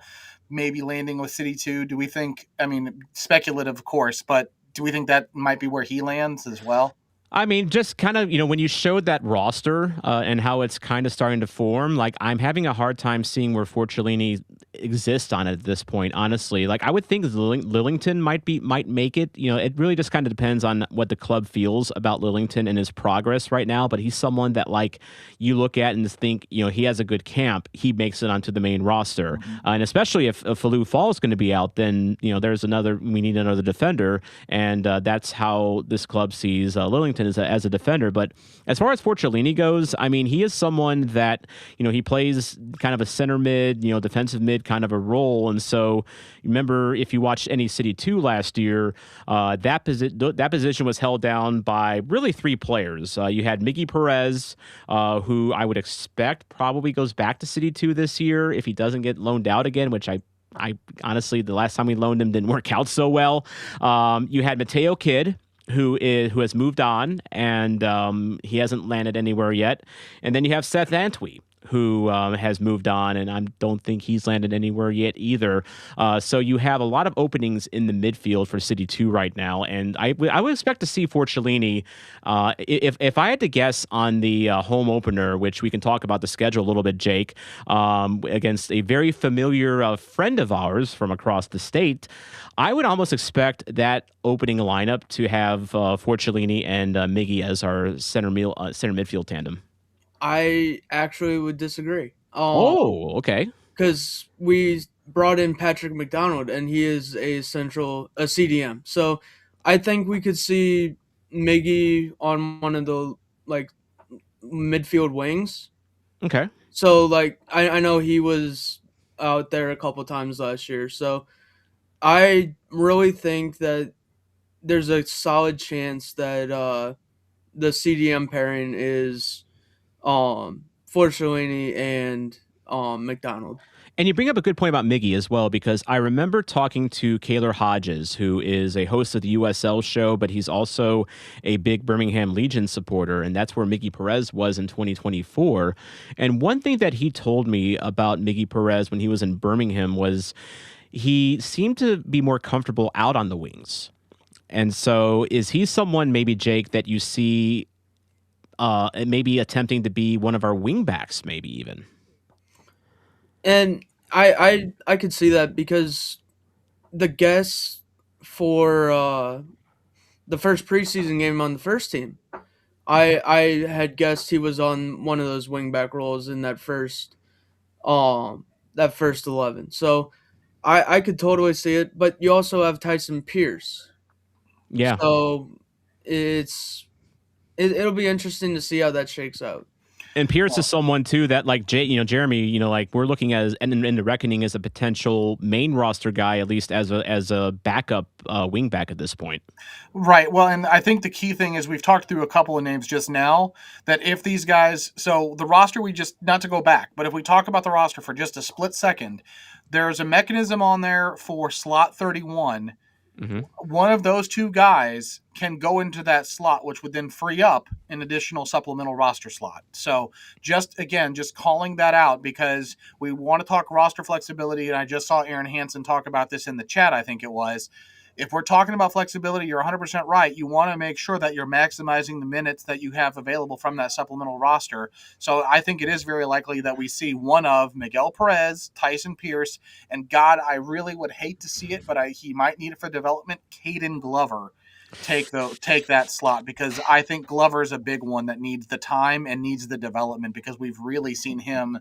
maybe landing with City 2. Do we think, speculative, of course, but do we think that might be where he lands as well? I mean, just kind of, when you showed that roster and how it's kind of starting to form, I'm having a hard time seeing where Forcellini exist on it at this point, honestly. Like I would think Lillington might make it. You know, it really just kind of depends on what the club feels about Lillington and his progress right now. But he's someone that like you look at and just think, you know, he has a good camp, he makes it onto the main roster. Mhm. And especially if Falou Fall is going to be out, then you know we need another defender, and that's how this club sees Lillington as a defender. But as far as Forcellini goes, I mean, he is someone that, you know, he plays kind of a center mid, you know, defensive mid kind of a role. And so remember, if you watched any City 2 last year, that position was held down by really three players. You had Miggy Perez, who I would expect probably goes back to City 2 this year if he doesn't get loaned out again, which I honestly, the last time we loaned him didn't work out so well. You had Mateo Kidd, who has moved on, and he hasn't landed anywhere yet. And then you have Seth Antwi, who has moved on, and I don't think he's landed anywhere yet either. So you have a lot of openings in the midfield for City 2 right now, and I would expect to see Forcellini. If I had to guess on the home opener, which we can talk about the schedule a little bit, Jake, against a very familiar friend of ours from across the state, I would almost expect that opening lineup to have Forcellini and Miggy as our center midfield tandem. I actually would disagree. Oh, okay. Because we brought in Patrick McDonald, and he is a CDM. So I think we could see Miggy on one of the like midfield wings. Okay. So like I know he was out there a couple times last year. So I really think that there's a solid chance that the CDM pairing is Forcellini and McDonald. And you bring up a good point about Miggy as well, because I remember talking to Kaylor Hodges, who is a host of the USL show, but he's also a big Birmingham Legion supporter, and that's where Miggy Perez was in 2024. And one thing that he told me about Miggy Perez when he was in Birmingham was he seemed to be more comfortable out on the wings. And so is he someone, maybe, Jake, that you see maybe attempting to be one of our wing backs, maybe even? And I could see that because the guess for the first preseason game on the first team, I had guessed he was on one of those wingback roles in that first 11. So I could totally see it, but you also have Tyson Pierce. Yeah. So it'll be interesting to see how that shakes out. And Pierce is someone too that, like Jeremy, like we're looking at in the reckoning as a potential main roster guy, at least as a backup wing back at this point. Right. Well, and I think the key thing is we've talked through a couple of names just now that if these guys, so the roster, we just, not to go back, but if we talk about the roster for just a split second, there's a mechanism on there for slot 31. Mm-hmm. One of those two guys can go into that slot, which would then free up an additional supplemental roster slot. So just calling that out because we want to talk roster flexibility. And I just saw Aaron Hansen talk about this in the chat, I think it was. If we're talking about flexibility, you're 100% right. You want to make sure that you're maximizing the minutes that you have available from that supplemental roster. So I think it is very likely that we see one of Miguel Perez, Tyson Pierce, and God, I really would hate to see it, but he might need it for development, Caden Glover take that slot, because I think Glover is a big one that needs the time and needs the development, because we've really seen him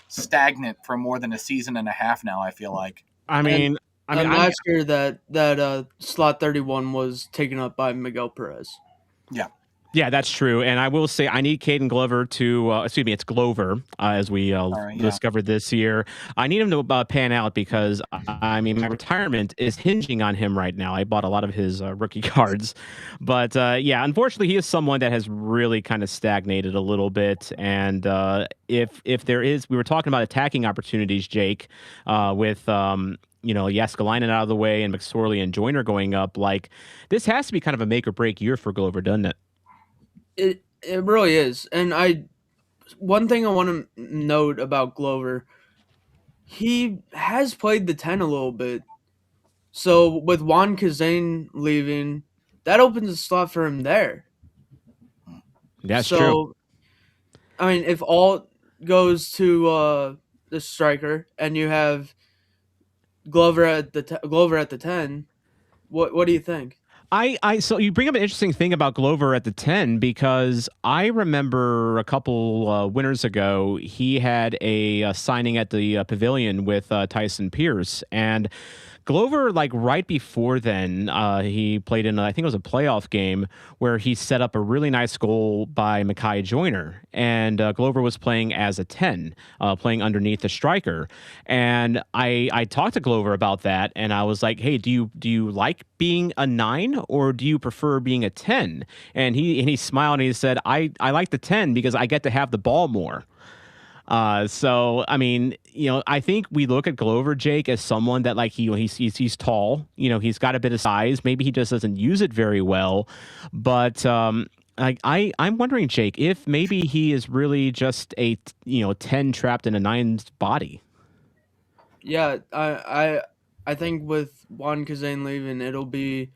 stagnant for more than a season and a half now, I feel like. Last year that slot 31 was taken up by Miguel Perez. Yeah. Yeah, that's true. And I will say I need Caden Glover it's Glover, as we discovered this year. I need him to pan out because, my retirement is hinging on him right now. I bought a lot of his rookie cards. But, unfortunately, he is someone that has really kind of stagnated a little bit. And if there is, we were talking about attacking opportunities, Jake, with Yaskalainen out of the way and McSorley and Joyner going up, like this has to be kind of a make or break year for Glover, doesn't it? It really is. And one thing I want to note about Glover, he has played the 10 a little bit. So with Juan Kazane leaving, that opens a slot for him there. That's true. I mean, if all goes to the striker and you have Glover at the 10. What do you think? So you bring up an interesting thing about Glover at the 10 because I remember a couple winters ago he had a signing at the pavilion with Tyson Pierce, and Glover, like right before then, he played in, I think it was a playoff game where he set up a really nice goal by Mekhi Joyner. And Glover was playing as a 10, playing underneath the striker. And I talked to Glover about that, and I was like, hey, do you like being a 9 or do you prefer being a 10? And he smiled and he said, I like the 10 because I get to have the ball more. So I mean, I think we look at Glover, Jake, as someone that like he's tall, he's got a bit of size. Maybe he just doesn't use it very well, but I'm wondering, Jake, if maybe he is really just a 10 trapped in a 9's body. Yeah, I think with Juan Kazan leaving, it'll be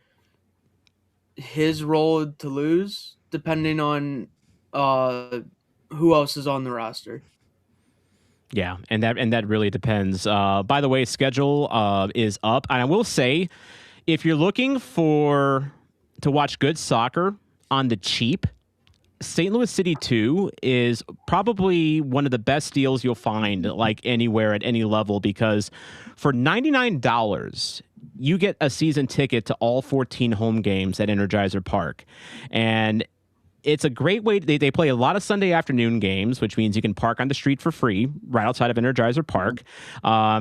his role to lose, depending on who else is on the roster. Yeah, and that really depends. By the way, schedule is up, and I will say, if you're looking to watch good soccer on the cheap, St. Louis City 2 is probably one of the best deals you'll find like anywhere at any level, because for $99 you get a season ticket to all 14 home games at Energizer Park. And it's a great way. They play a lot of Sunday afternoon games, which means you can park on the street for free right outside of Energizer Park.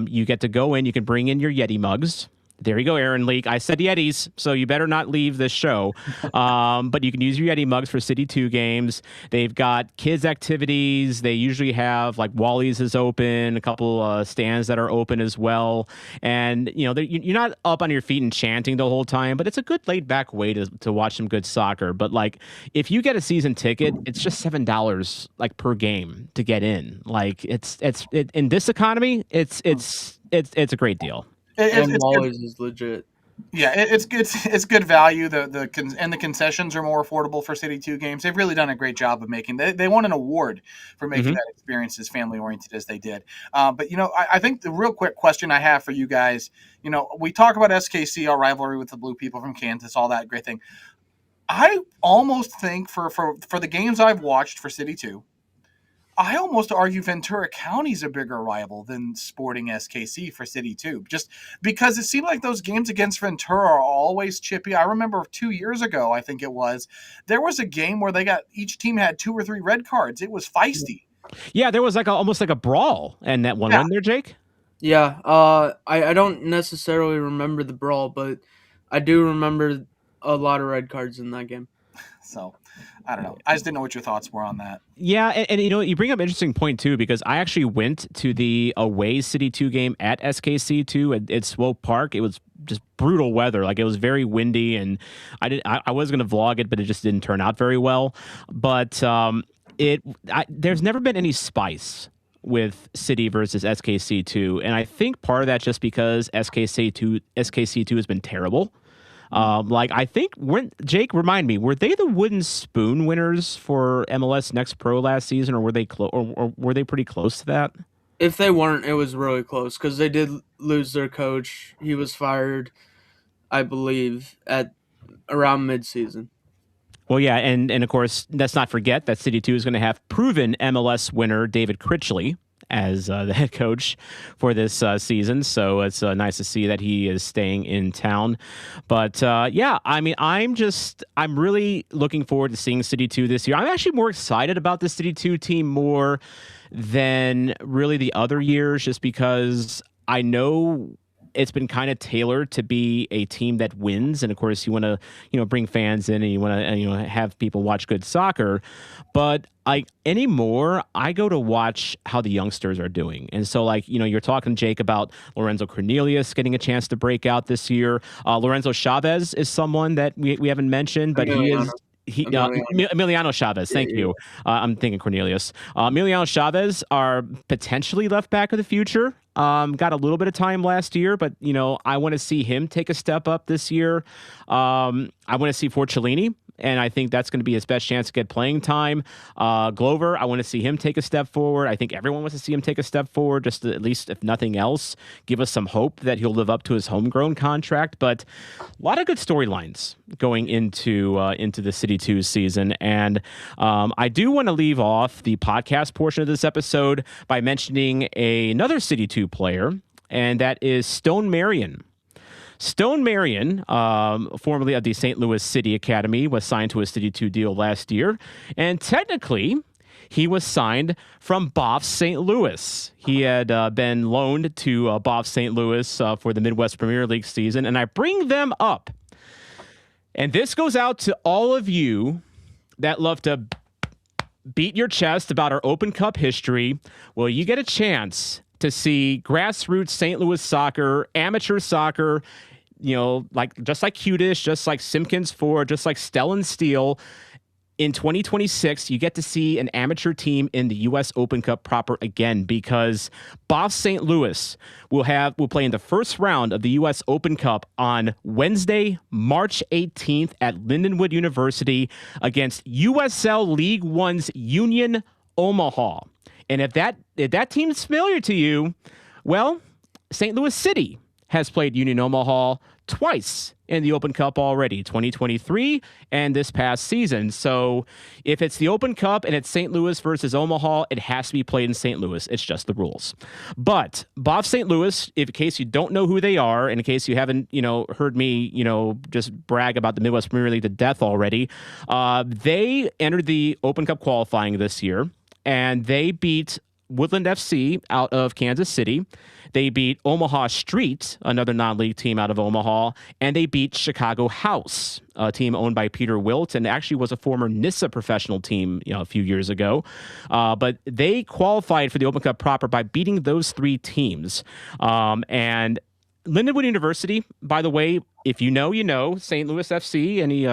You get to go in. You can bring in your Yeti mugs. There you go, Aaron Leak. I said Yetis, so you better not leave this show. But you can use your Yeti mugs for City 2 games. They've got kids' activities. They usually have, like, Wally's is open, a couple stands that are open as well. And, you're not up on your feet and chanting the whole time, but it's a good laid-back way to watch some good soccer. But, like, if you get a season ticket, it's just $7, like, per game to get in. Like, in this economy, it's a great deal. And It's Wally's is legit. Yeah, it's good value. The concessions are more affordable for City 2 games. They've really done a great job of making. They won an award for making that experience as family oriented as they did. But I think the real quick question I have for you guys, we talk about SKC, our rivalry with the Blue People from Kansas, all that great thing. I almost think for the games I've watched for City 2, I almost argue Ventura County's a bigger rival than Sporting SKC for City 2, just because it seemed like those games against Ventura are always chippy. I remember 2 years ago, I think it was, there was a game where each team had 2 or 3 red cards. It was feisty. Yeah, there was almost like a brawl in that one, wasn't there, Jake? Yeah, I don't necessarily remember the brawl, but I do remember a lot of red cards in that game. So, I don't know. I just didn't know what your thoughts were on that. Yeah, and you bring up an interesting point too, because I actually went to the away City 2 game at SKC2 at Swope Park. It was just brutal weather. Like, it was very windy, and I was going to vlog it, but it just didn't turn out very well. But there's never been any spice with City versus SKC2, and I think part of that just because SKC2 has been terrible. I think Jake, remind me, were they the wooden spoon winners for MLS Next Pro last season, or were they or were they pretty close to that? If they weren't, it was really close because they did lose their coach. He was fired, I believe, at around mid-season. Well, yeah, and of course, let's not forget that City 2 is going to have proven MLS winner David Critchley as the head coach for this season. So it's nice to see that he is staying in town. But yeah, I mean, I'm really looking forward to seeing City 2 this year. I'm actually more excited about the City 2 team more than really the other years, just because I know it's been kind of tailored to be a team that wins, and of course you want to bring fans in and you want to have people watch good soccer. But anymore, I go to watch how the youngsters are doing. And so you're talking, Jake, about Lorenzo Cornelius getting a chance to break out this year. Lorenzo Chavez is someone that we haven't mentioned, but Emiliano Chavez. Thank you. I'm thinking Cornelius. Emiliano Chavez are potentially left back of the future. Got a little bit of time last year, but I want to see him take a step up this year. I want to see Forcellini and I think that's going to be his best chance to get playing time. Glover, I want to see him take a step forward. I think everyone wants to see him take a step forward, just to, at least if nothing else, give us some hope that he'll live up to his homegrown contract. But a lot of good storylines going into the City 2 season, and I do want to leave off the podcast portion of this episode by mentioning another City 2 player, and that is Stone Marion. Stone Marion, formerly of the St. Louis City Academy, was signed to a City 2 deal last year. And technically, he was signed from Boff St. Louis. He had been loaned to Boff St. Louis for the Midwest Premier League season. And I bring them up. And this goes out to all of you that love to beat your chest about our Open Cup history. Well, you get a chance to see grassroots St. Louis soccer, amateur soccer, just like Cudish, just like Simpkins Ford, just like Stellan Steel. In 2026, you get to see an amateur team in the U.S. Open Cup proper again, because Boff St. Louis will play in the first round of the U.S. Open Cup on Wednesday, March 18th at Lindenwood University against USL League One's Union Omaha. And if that team's familiar to you, well, St. Louis City has played Union Omaha twice in the Open Cup already, 2023 and this past season. So if it's the Open Cup and it's St. Louis versus Omaha, it has to be played in St. Louis. It's just the rules. But Boff St. Louis, in case you don't know who they are, and in case you haven't, heard me, just brag about the Midwest Premier League to death already, they entered the Open Cup qualifying this year, and they beat Woodland FC out of Kansas City. They beat Omaha Street, another non-league team out of Omaha, and they beat Chicago House, a team owned by Peter Wilt, and actually was a former Nissa professional team, a few years ago. But they qualified for the Open Cup proper by beating those three teams. And Lindenwood University, by the way, if you know, St. Louis FC, any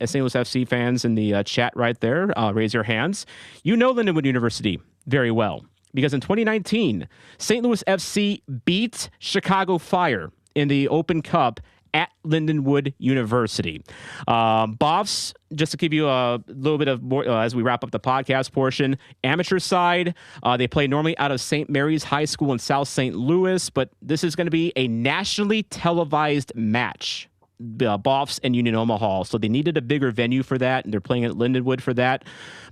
St. Louis FC fans in the chat right there, raise your hands. You know Lindenwood University very well, because in 2019, St. Louis FC beat Chicago Fire in the Open Cup at Lindenwood University. Boffs, just to give you a little bit of more, as we wrap up the podcast portion, amateur side, they play normally out of St. Mary's High School in South St. Louis, but this is going to be a nationally televised match. Boffs and Union Omaha, so they needed a bigger venue for that, and they're playing at Lindenwood for that.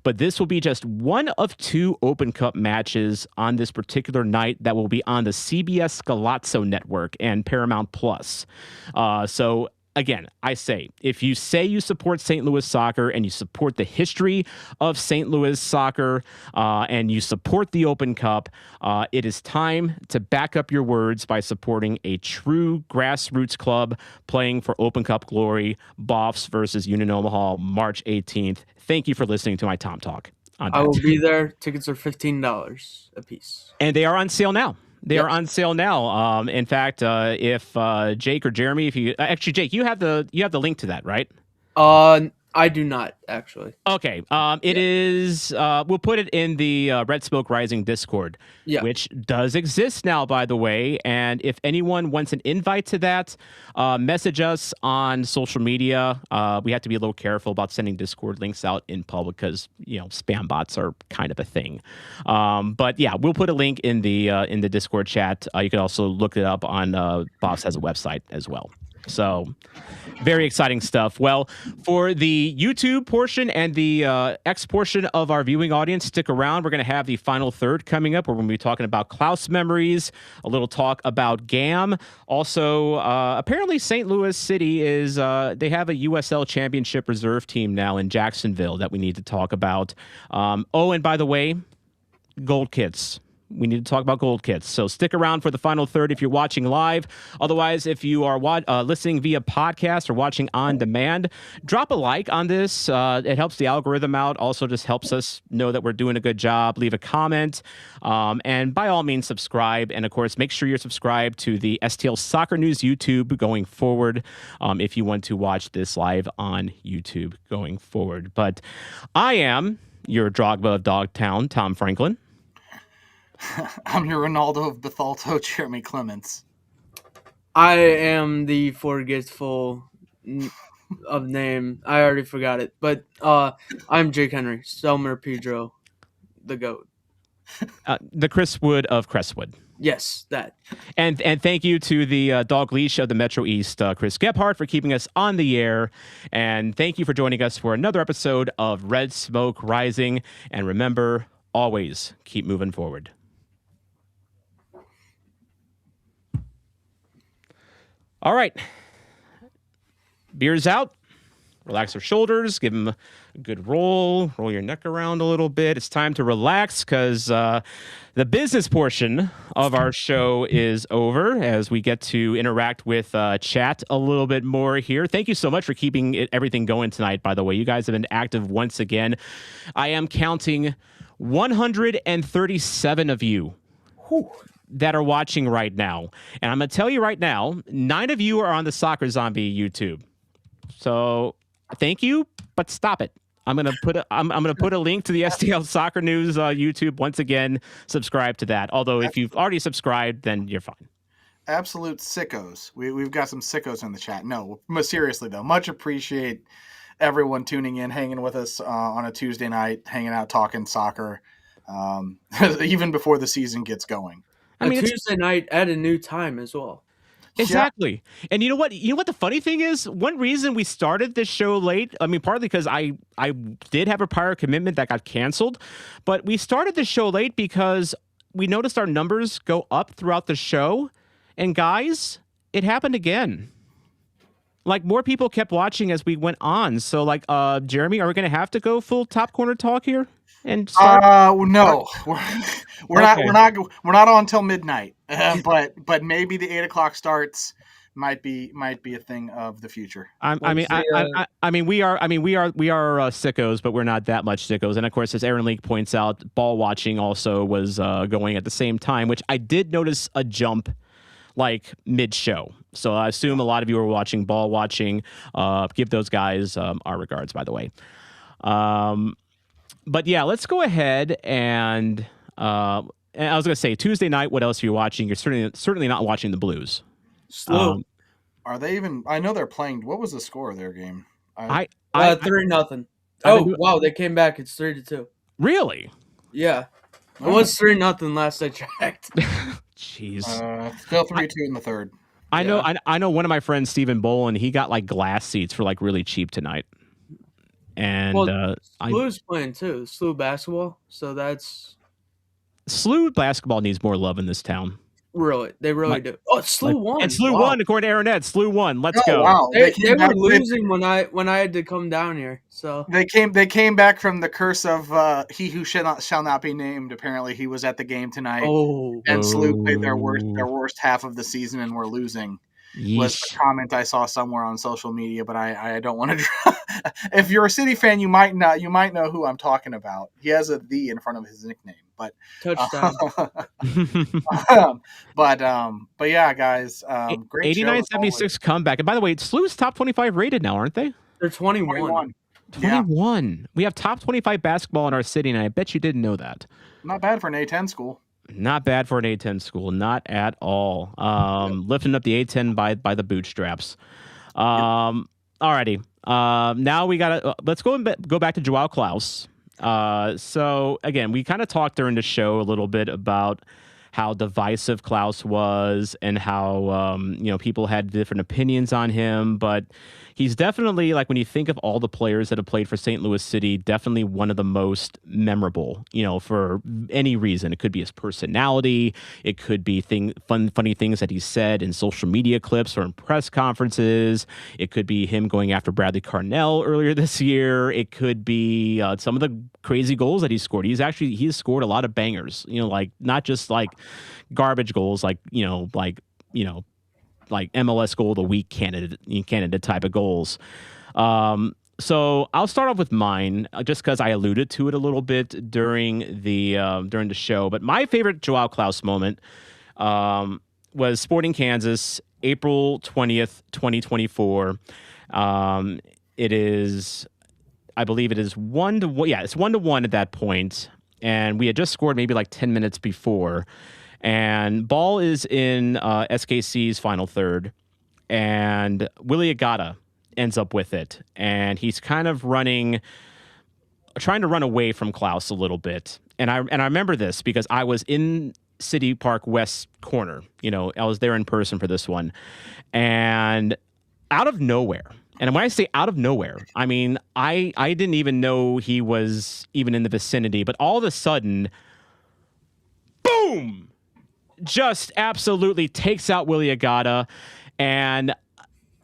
But this will be just one of two Open Cup matches on this particular night that will be on the CBS Galazzo network and Paramount Plus. So again, I say, if you say you support St. Louis soccer and you support the history of St. Louis soccer and you support the Open Cup, it is time to back up your words by supporting a true grassroots club playing for Open Cup glory. Boffs versus Union Omaha, March 18th. Thank you for listening to my Tom Talk. I will be there. Tickets are $15 a piece. And they are on sale now. They are on sale now. In fact, if Jake or Jeremy, if you actually, Jake, you have the link to that, right? I do not, actually. Okay. It is. We'll put it in the Red Smoke Rising Discord, which does exist now, by the way. And if anyone wants an invite to that, message us on social media. We have to be a little careful about sending Discord links out in public because spam bots are kind of a thing. But yeah, we'll put a link in the Discord chat. You can also look it up on Boss has a website as well. So very exciting stuff. Well, for the YouTube portion and the X portion of our viewing audience, stick around. We're going to have the final third coming up where we're going to be talking about Klauss memories, a little talk about GAM. Also, apparently St. Louis City is, they have a USL Championship reserve team now in Jacksonville that we need to talk about. And by the way, gold kits. We need to talk about gold kits. So stick around for the final third if you're watching live. Otherwise, if you are listening via podcast or watching on demand, drop a like on this. It helps the algorithm out. Also just helps us know that we're doing a good job. Leave a comment. And by all means, subscribe. And of course, make sure you're subscribed to the STL Soccer News YouTube going forward if you want to watch this live on YouTube going forward. But I am your Drogba of Dogtown, Tom Franklin. I'm your Ronaldo of Bethalto, Jeremy Clements. I am the forgetful of name. I already forgot it. But I'm Jake Henry, Stelmer Pedro, the GOAT. The Chris Wood of Crestwood. Yes, that. And thank you to the dog leash of the Metro East, Chris Gebhardt, for keeping us on the air. And thank you for joining us for another episode of Red Smoke Rising. And remember, always keep moving forward. All right. Beer's out. Relax your shoulders. Give them a good roll. Roll your neck around a little bit. It's time to relax because the business portion of our show is over as we get to interact with chat a little bit more here. Thank you so much for keeping everything going tonight, by the way. You guys have been active once again. I am counting 137 of you. Whew. That are watching right now. And I'm going to tell you right now, 9 of you are on the Soccer Zombie YouTube. So thank you, but stop it. I'm going to put a link to the STL Soccer News YouTube. Once again, subscribe to that. Although if you've already subscribed, then you're fine. Absolute sickos. We've got some sickos in the chat. No, seriously though, much appreciate everyone tuning in, hanging with us on a Tuesday night, hanging out, talking soccer, even before the season gets going. I mean, Tuesday night at a new time as well. Exactly. Yeah. And you know what? The funny thing is, one reason we started this show late, I mean, partly because I did have a prior commitment that got canceled, but we started the show late because we noticed our numbers go up throughout the show. And guys, it happened again. Like, more people kept watching as we went on. So, like, Jeremy, are we going to have to go full Top Corner talk here? And no, we're not on until midnight. But maybe the 8 o'clock starts might be a thing of the future. We are sickos, but we're not that much sickos. And of course, as Aaron Leake points out, ball watching also was going at the same time, which I did notice a jump like mid-show. So I assume a lot of you are watching ball watching. Give those guys our regards, by the way. But yeah, let's go ahead and I was going to say Tuesday night. What else are you watching? You're certainly not watching the Blues. Slow. Are they even? I know they're playing. What was the score of their game? 3-0. Oh wow, they came back. It's 3-2. Really? Yeah, it was 3-0 last I checked. Jeez. Still 3-2 in the third. I know. One of my friends, Stephen Bolin, he got like glass seats for like really cheap tonight. And SLU's playing too. SLU basketball. So that's SLU basketball needs more love in this town. Really, they really do. Oh, SLU won. And SLU won, according to Aaron SLU won. Let's go. Wow. They were losing when I had to come down here. So they came back from the curse of he who shall not be named. Apparently, he was at the game tonight. And SLU played their worst half of the season and were losing. Yeesh. Was the comment I saw somewhere on social media, but I don't want to. If you're a City fan, you might know who I'm talking about. He has a "the" in front of his nickname, but touchdown. But yeah, guys, great 89-76 comeback. And by the way, SLU's top 25 rated now, aren't they? They're 21. 21. Yeah. We have top 25 basketball in our city, and I bet you didn't know that. Not bad for an A10 school. Not bad for an A10 school, not at all. Lifting up the A10 by the bootstraps. Alrighty. Now we gotta let's go back to Joao Klauss. So again, we kind of talked during the show a little bit about how divisive Klauss was and how people had different opinions on him, but he's definitely, like, when you think of all the players that have played for St. Louis City, definitely one of the most memorable, for any reason. It could be his personality. It could be funny things that he said in social media clips or in press conferences. It could be him going after Bradley Carnell earlier this year. It could be some of the crazy goals that he scored. He's scored a lot of bangers, like not just like garbage goals, like MLS goal of the week candidate type of goals. So I'll start off with mine just because I alluded to it a little bit during the show. But my favorite Joao Klauss moment was Sporting Kansas, April 20th, 2024. It is, I believe it is 1-1. Yeah, it's 1-1 at that point. And we had just scored maybe like 10 minutes before. And ball is in SKC's final third. And Willie Agata ends up with it, and he's kind of trying to run away from Klauss a little bit. And I remember this because I was in City Park West corner. I was there in person for this one, and out of nowhere. And when I say out of nowhere, I mean I didn't even know he was even in the vicinity, but all of a sudden, boom! Just absolutely takes out Willie Agata, and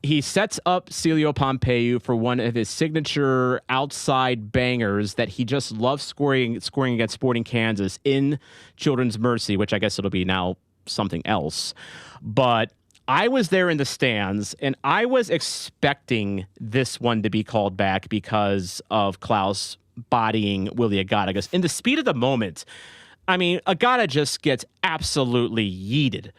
he sets up Celio Pompeu for one of his signature outside bangers that he just loves scoring against Sporting Kansas in Children's Mercy, which I guess it'll be now something else. But I was there in the stands, and I was expecting this one to be called back because of Klauss bodying Willie Agata. Because in the speed of the moment, I mean, Agata just gets absolutely yeeted,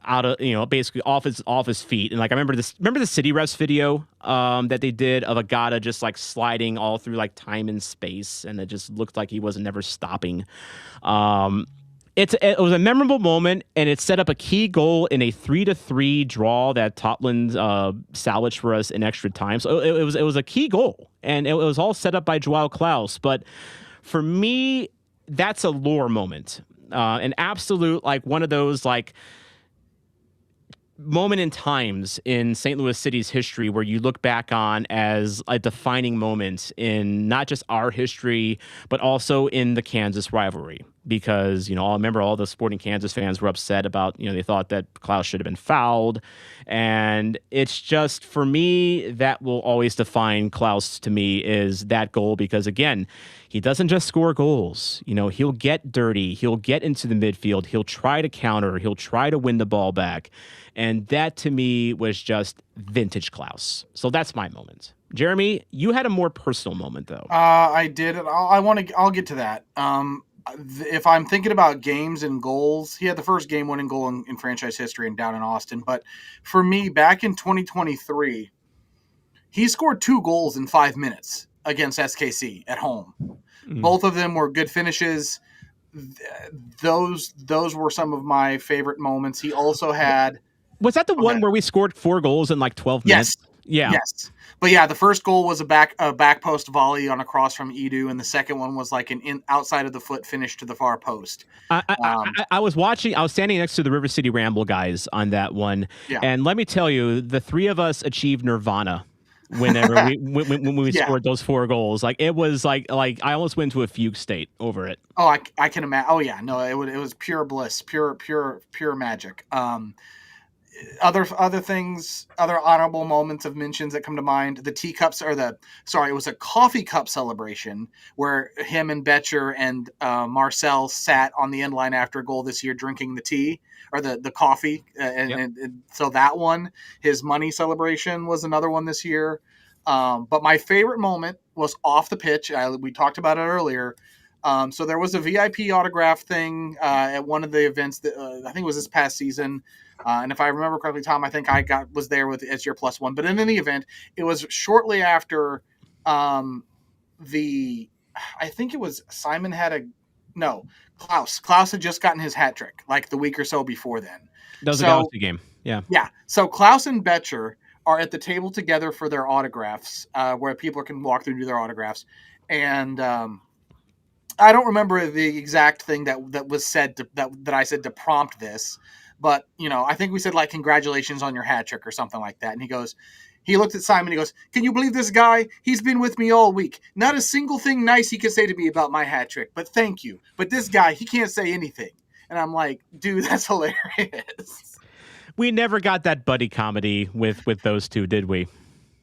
out of, basically off his feet. And like, I remember the City Refs video that they did of Agata just like sliding all through like time and space. And it just looked like he wasn't never stopping. It was a memorable moment, and it set up a key goal in a 3-3 draw that Totland salvaged for us in extra time. So it was a key goal, and it was all set up by Joao Klauss. But for me, that's a lore moment, an absolute like one of those like moment in times in St. Louis City's history where you look back on as a defining moment in not just our history, but also in the Kansas rivalry. Because, I remember all the Sporting Kansas fans were upset about, they thought that Klauss should have been fouled. And it's just, for me, that will always define Klauss to me is that goal. Because, again, he doesn't just score goals. He'll get dirty. He'll get into the midfield. He'll try to counter. He'll try to win the ball back. And that, to me, was just vintage Klauss. So that's my moment. Jeremy, you had a more personal moment, though. I did. I'll get to that. If I'm thinking about games and goals, he had the first game-winning goal in franchise history and down in Austin. But for me, back in 2023, he scored 2 goals in 5 minutes against SKC at home. Mm. Both of them were good finishes. Those were some of my favorite moments. He also had... Was that the one where we scored 4 goals in like 12 minutes? Yes. Yeah. Yes. But yeah, the first goal was a back post volley on a cross from Edu, and the second one was like an outside of the foot finish to the far post. I was watching. I was standing next to the River City Ramble guys on that one, and let me tell you, the 3 of us achieved nirvana whenever when we scored those 4 goals. Like it was like I almost went to a fugue state over it. Oh, I can imagine. Oh yeah, no, it was pure bliss, pure magic. Other things, other honorable moments of mentions that come to mind. The teacups, it was a coffee cup celebration where him and Betcher and Marcel sat on the end line after a goal this year drinking the tea or the coffee. And so that one, his money celebration was another one this year. But my favorite moment was off the pitch. We talked about it earlier. So there was a VIP autograph thing at one of the events that I think it was this past season. And if I remember correctly, Tom, I think I was there as your +1. But in any event, it was shortly after I think it was Simon Klauss. Klauss had just gotten his hat trick like the week or so before then. That was a Galaxy game. Yeah. Yeah. So Klauss and Betcher are at the table together for their autographs, where people can walk through and do their autographs. And I don't remember the exact thing that was said that I said to prompt this. But, I think we said, like, congratulations on your hat trick or something like that. And he looked at Simon, he goes, can you believe this guy? He's been with me all week. Not a single thing nice he could say to me about my hat trick, but thank you. But this guy, he can't say anything. And I'm like, dude, that's hilarious. We never got that buddy comedy with those two, did we?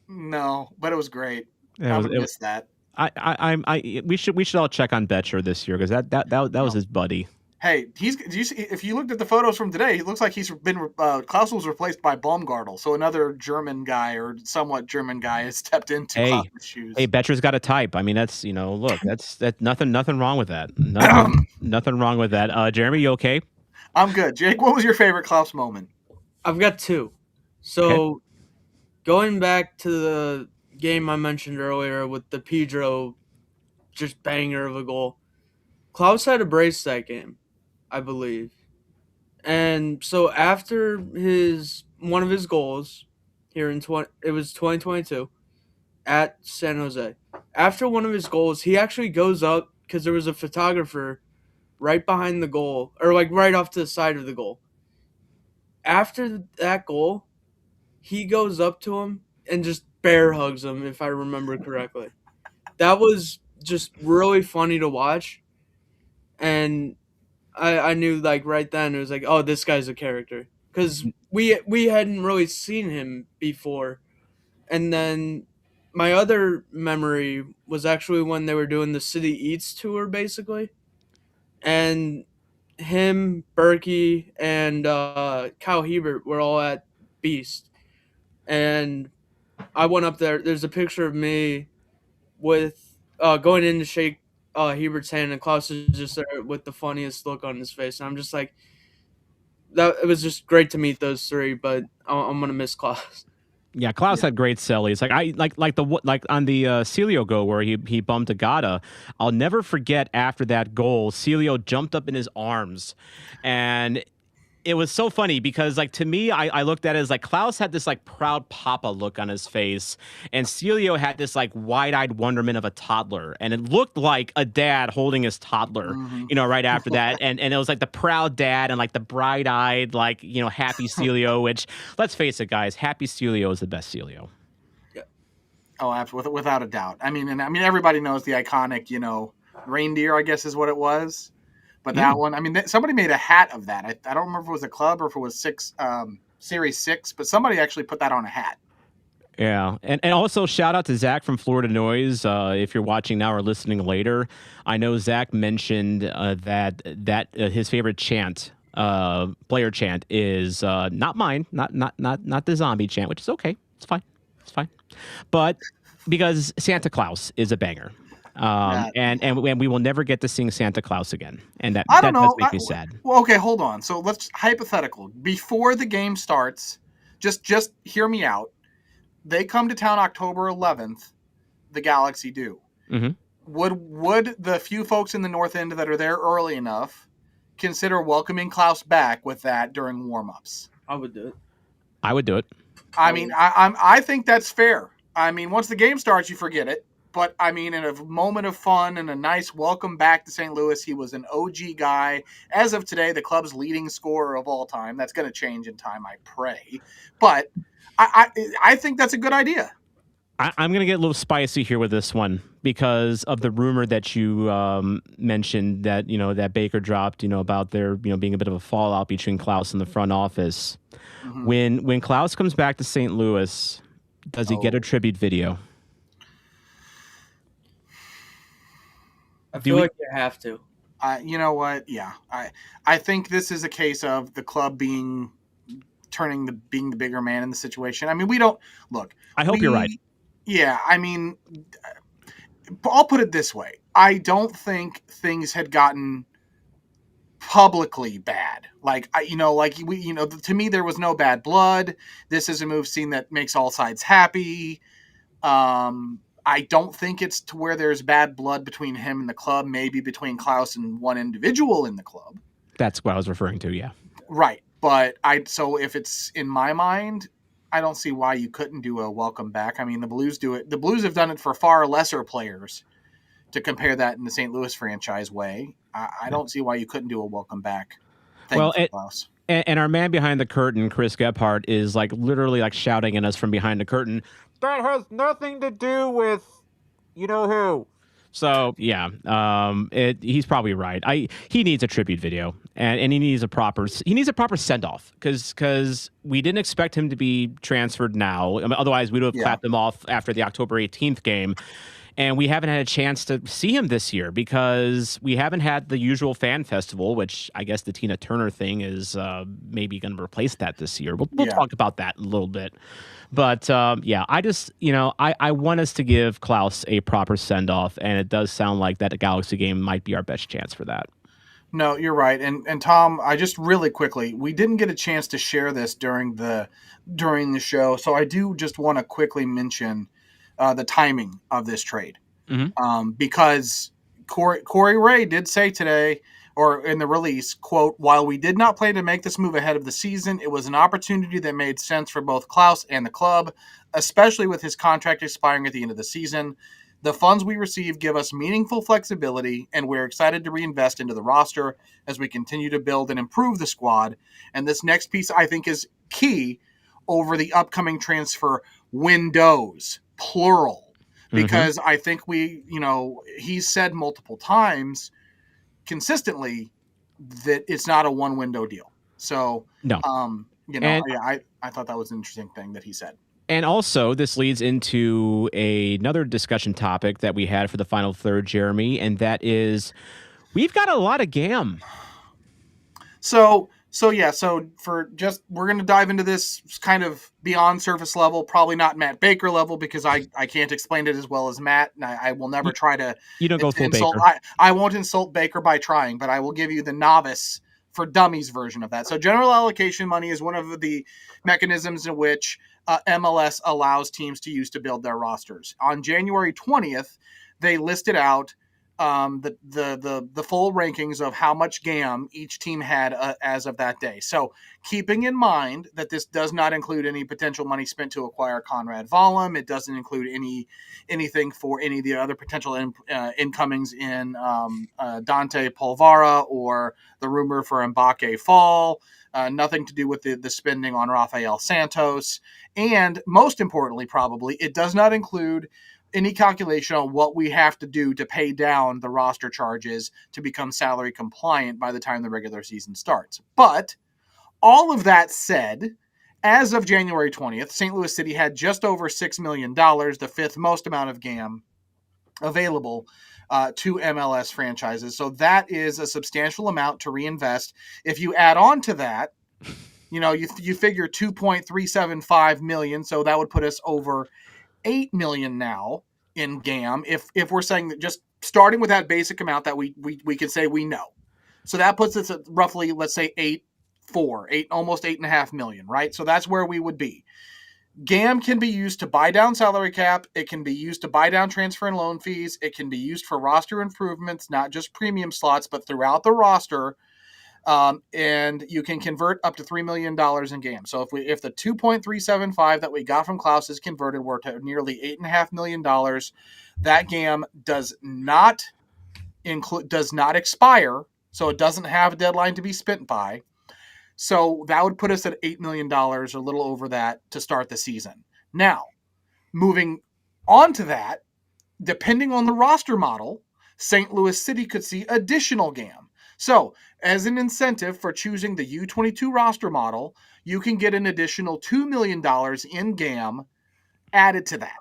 No, but it was great. I would miss that. We should all check on Betcher this year because that was his buddy. Hey, if you looked at the photos from today, it looks like he's been Klauss was replaced by Baumgartel, so another German guy or somewhat German guy has stepped into Klaus's shoes. Hey, Betcher's got a type. I mean, that's look, that's nothing wrong with that. Nothing wrong with that. Jeremy, you okay? I'm good. Jake, what was your favorite Klauss moment? I've got 2. So, going back to the game I mentioned earlier with the Pedro just banger of a goal, Klauss had a brace that game, I believe. And so after one of his goals, here in 2022 at San Jose. After one of his goals, he actually goes up because there was a photographer right behind the goal, or like right off to the side of the goal. After that goal, he goes up to him and just bear hugs him, if I remember correctly. That was just really funny to watch, and I knew like right then it was like, oh, this guy's a character because we hadn't really seen him before. And then my other memory was actually when they were doing the City Eats tour, basically, and him, Berkey, and Kyle Hebert were all at Beast, and I went up there. There's a picture of me with going in to shake Hebert's hand, and Klaus is just there with the funniest look on his face, and I'm just like, that. It was just great to meet those three, but I'm gonna miss Klaus. Yeah, Klaus had great sellies. Like on the Celio goal where he bumped Agata. I'll never forget after that goal, Celio jumped up in his arms, and it was so funny because like to me, I looked at it as like Klaus had this like proud papa look on his face, and Celio had this like wide-eyed wonderment of a toddler, and it looked like a dad holding his toddler, right after that, and it was like the proud dad and like the bright-eyed like happy Celio, which let's face it, guys, happy Celio is the best Celio. Oh, absolutely, without a doubt. I mean, everybody knows the iconic, reindeer, I guess is what it was. But that one, I mean, somebody made a hat of that. I don't remember if it was a club or if it was Series 6, but somebody actually put that on a hat. Yeah, and also shout out to Zach from Florida Noise. If you're watching now or listening later, I know Zach mentioned that his favorite chant, player chant, is not mine, not the zombie chant, which is okay. It's fine, but because Santa Claus is a banger. And we will never get to sing Santa Claus again, and that does make me sad. Well, okay, hold on. So let's hypothetical before the game starts. Just hear me out. They come to town October 11th. The Galaxy do. Mm-hmm. Would the few folks in the North End that are there early enough consider welcoming Klaus back with that during warm-ups? I would do it. I mean, I think that's fair. I mean, once the game starts, you forget it. But, I mean, in a moment of fun and a nice welcome back to St. Louis, he was an OG guy. As of today, the club's leading scorer of all time. That's going to change in time, I pray. But I think that's a good idea. I'm going to get a little spicy here with this one because of the rumor that you mentioned that, that Baker dropped, about there, being a bit of a fallout between Klaus and the front office. Mm-hmm. When Klaus comes back to St. Louis, does he get a tribute video? I feel like you have to. You know what? Yeah, I think this is a case of the club being the bigger man in the situation. I mean, we don't look. I hope you're right. Yeah, I mean, I'll put it this way: I don't think things had gotten publicly bad. To me, there was no bad blood. This is a move scene that makes all sides happy. I don't think it's to where there's bad blood between him and the club, maybe between Klaus and one individual in the club. That's what I was referring to, yeah. Right. But so if it's in my mind, I don't see why you couldn't do a welcome back. I mean, the Blues do it. The Blues have done it for far lesser players to compare that in the St. Louis franchise way. I don't see why you couldn't do a welcome back thing for Klaus. And our man behind the curtain, Chris Gebhardt, is like literally like shouting at us from behind the curtain. That has nothing to do with you know who. So yeah, he's probably right. He needs a tribute video, and he needs a proper send off because we didn't expect him to be transferred now. I mean, otherwise, we would have clapped him off after the October 18th game. And we haven't had a chance to see him this year because we haven't had the usual fan festival, which I guess the Tina Turner thing is maybe going to replace that this year. We'll talk about that a little bit. But I just, I want us to give Klaus a proper send off. And it does sound like that Galaxy game might be our best chance for that. No, you're right. And Tom, I just really quickly, we didn't get a chance to share this during the show. So I do just want to quickly mention the timing of this trade. Mm-hmm. Because Corey Ray did say today, or in the release, quote, "While we did not plan to make this move ahead of the season, it was an opportunity that made sense for both Klauss and the club, especially with his contract expiring at the end of the season. The funds we receive give us meaningful flexibility, and we're excited to reinvest into the roster as we continue to build and improve the squad." And this next piece, I think, is key over the upcoming transfer windows, plural, because I think he's said multiple times consistently that it's not a one window deal. So, No. I thought that was an interesting thing that he said. And also, this leads into another discussion topic that we had for the final third, Jeremy, and that is we've got a lot of GAM. So we're going to dive into this kind of beyond surface level, probably not Matt Baker level, because I can't explain it as well as Matt, and I will never try to. You don't go full insult. Baker. I won't insult Baker by trying, but I will give you the novice for dummies version of that. So general allocation money is one of the mechanisms in which MLS allows teams to use to build their rosters. On January 20th, they listed out the full rankings of how much GAM each team had as of that day. So keeping in mind that this does not include any potential money spent to acquire Conrad Vollum, it doesn't include anything for any of the other potential incomings in Dante Polvara or the rumor for Mbake Fall, nothing to do with the spending on Rafael Santos, and most importantly, probably, it does not include any calculation on what we have to do to pay down the roster charges to become salary compliant by the time the regular season starts. But all of that said, as of January 20th, St. Louis City had just over $6 million, the fifth most amount of GAM available to MLS franchises. So that is a substantial amount to reinvest. If you add on to that, you figure 2.375 million, so that would put us over 8 million now in GAM if we're saying that, just starting with that basic amount that we could say we know. So that puts us at roughly, let's say, almost 8.5 million, right? So that's where we would be. GAM can be used to buy down salary cap. It can be used to buy down transfer and loan fees. It can be used for roster improvements, not just premium slots, but throughout the roster. And you can convert up to $3 million in GAM. So if the 2.375 that we got from Klauss is converted, we're to nearly $8.5 million. That GAM does not expire, so it doesn't have a deadline to be spent by. So that would put us at $8 million, or a little over that, to start the season. Now, moving on to that, depending on the roster model, St. Louis City could see additional GAM. So, as an incentive for choosing the U22 roster model, you can get an additional $2 million in GAM added to that.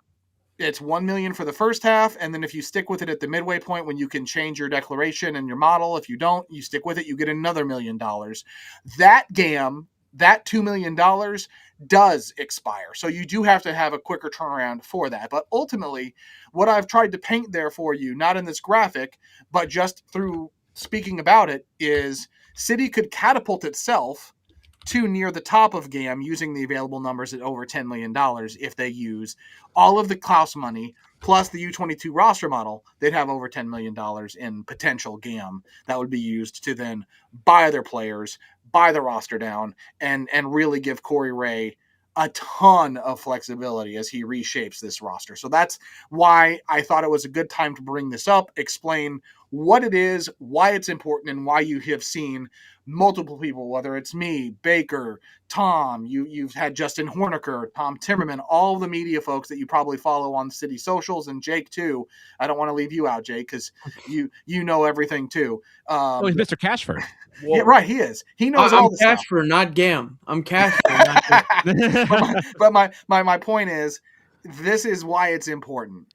It's $1 million for the first half, and then if you stick with it at the midway point when you can change your declaration and your model, if you don't, you stick with it, you get another $1 million. That GAM, that $2 million, does expire. So you do have to have a quicker turnaround for that. But ultimately, what I've tried to paint there for you, not in this graphic, but just through speaking about it, is City could catapult itself to near the top of GAM using the available numbers at over $10 million if they use all of the Klauss money plus the U22 roster model. They'd have over $10 million in potential GAM that would be used to then buy their players, buy the roster down, and really give Corey Ray a ton of flexibility as he reshapes this roster. So that's why I thought it was a good time to bring this up, explain what it is, why it's important, and why you have seen multiple people, whether it's me, Baker, Tom, you've had Justin Horniker, Tom Timmerman, all the media folks that you probably follow on city socials, and Jake too. I don't want to leave you out, Jake, because you know everything too. He's Mr. Cashford. Yeah, right. He is. He knows all the stuff. I'm Cashford, not GAM. I'm Cashford, not GAM. but my point is, this is why it's important.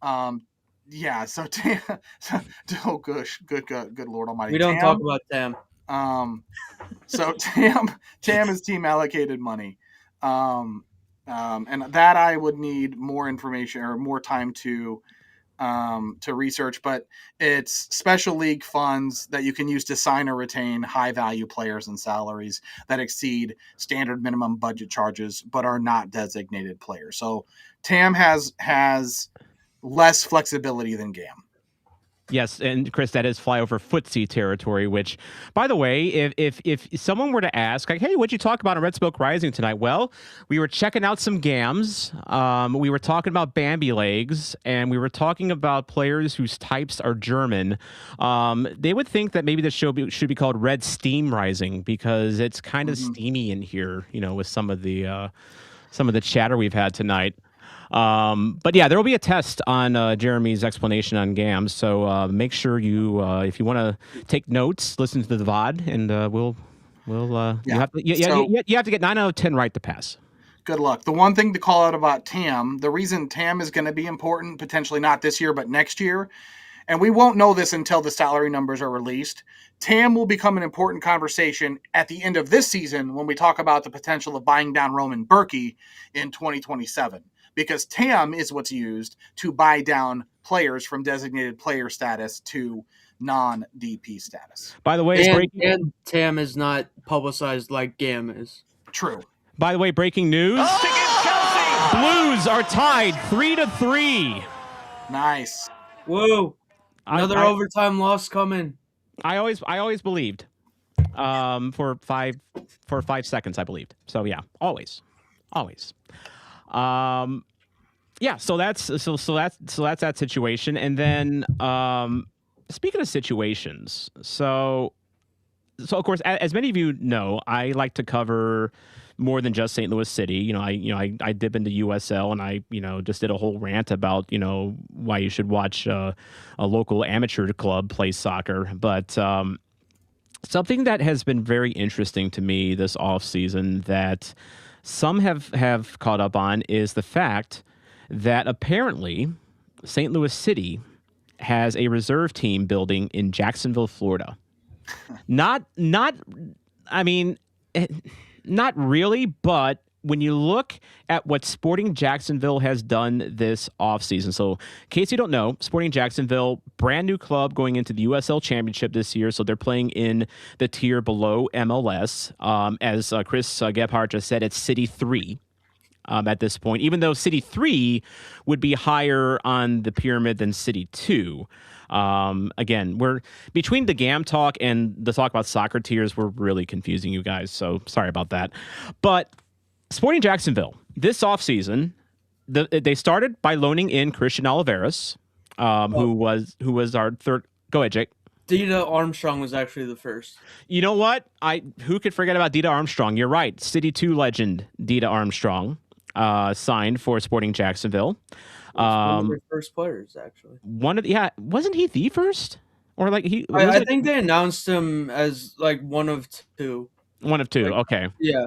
Yeah. So, oh gosh, good Lord Almighty. We don't talk about Tam. So Tam is team allocated money, and that I would need more information or more time to research, but it's special league funds that you can use to sign or retain high value players and salaries that exceed standard minimum budget charges, but are not designated players. So TAM has less flexibility than GAM. Yes, and Chris, that is flyover footsie territory. Which, by the way, if someone were to ask, like, "Hey, what'd you talk about on Red Smoke Rising tonight?" Well, we were checking out some gams. We were talking about Bambi legs, and we were talking about players whose types are German. They would think that maybe the show should be called Red Steam Rising because it's kind of steamy in here, with some of the chatter we've had tonight. But yeah, there will be a test on Jeremy's explanation on GAMS. So make sure you, if you want to take notes, listen to the VOD, and we'll you have to, you have to get 9 out of 10 right to pass. Good luck. The one thing to call out about TAM, the reason TAM is going to be important, potentially not this year, but next year, and we won't know this until the salary numbers are released. TAM will become an important conversation at the end of this season when we talk about the potential of buying down Roman Berkey in 2027. Because TAM is what's used to buy down players from designated player status to non-DP status. By the way, and TAM is not publicized like GAM is. True. By the way, breaking news. Blues are tied 3-3. Nice. Whoa. Another overtime loss coming. I always believed. For 5 seconds, I believed. So yeah, always. Yeah, so that's that situation. And then speaking of situations, so of course, as many of you know, I like to cover more than just St. Louis City. I dip into USL, and I just did a whole rant about why you should watch a local amateur club play soccer. But something that has been very interesting to me this offseason that some have caught up on is the fact that apparently St. Louis City has a reserve team building in Jacksonville, Florida. Not really, but when you look at what Sporting Jacksonville has done this offseason. So, in case you don't know, Sporting Jacksonville, brand new club going into the USL Championship this year. So they're playing in the tier below MLS. As Chris Gebhardt just said, it's City 3 at this point, even though City 3 would be higher on the pyramid than City 2. Again, we're between the GAM talk and the talk about soccer tiers, we're really confusing you guys. So sorry about that. But Sporting Jacksonville, this offseason, they started by loaning in Christian Oliveras, who was our third. Go ahead, Jake. Dita Armstrong was actually the first. You know what? Who could forget about Dita Armstrong? You're right. City 2 legend Dita Armstrong signed for Sporting Jacksonville. One of their first players, actually. Wasn't he the first? Or like he? I think they announced him as like one of two. One of two. Like, okay. Yeah,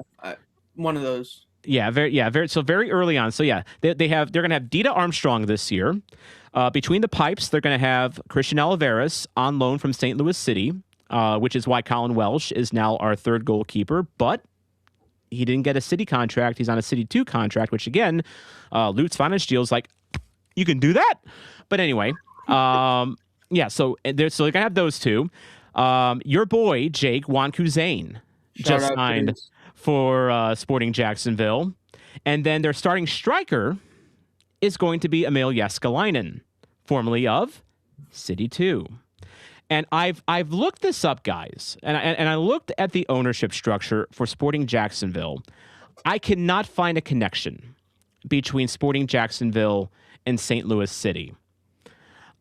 one of those. Yeah, very early on. So yeah, they're going to have Dita Armstrong this year. Between the pipes, they're going to have Christian Oliveras on loan from St. Louis City, which is why Colin Welsh is now our third goalkeeper. But he didn't get a City contract. He's on a City 2 contract, which again, Lutz Pfannenstiel's like, you can do that? But anyway, yeah, so they're going to have those two. Your boy, Jake Wankuzane, just signed for Sporting Jacksonville. And then their starting striker is going to be Emil Jääskeläinen, formerly of City 2. And I've looked this up, guys, and I looked at the ownership structure for Sporting Jacksonville. I cannot find a connection between Sporting Jacksonville and St. Louis City.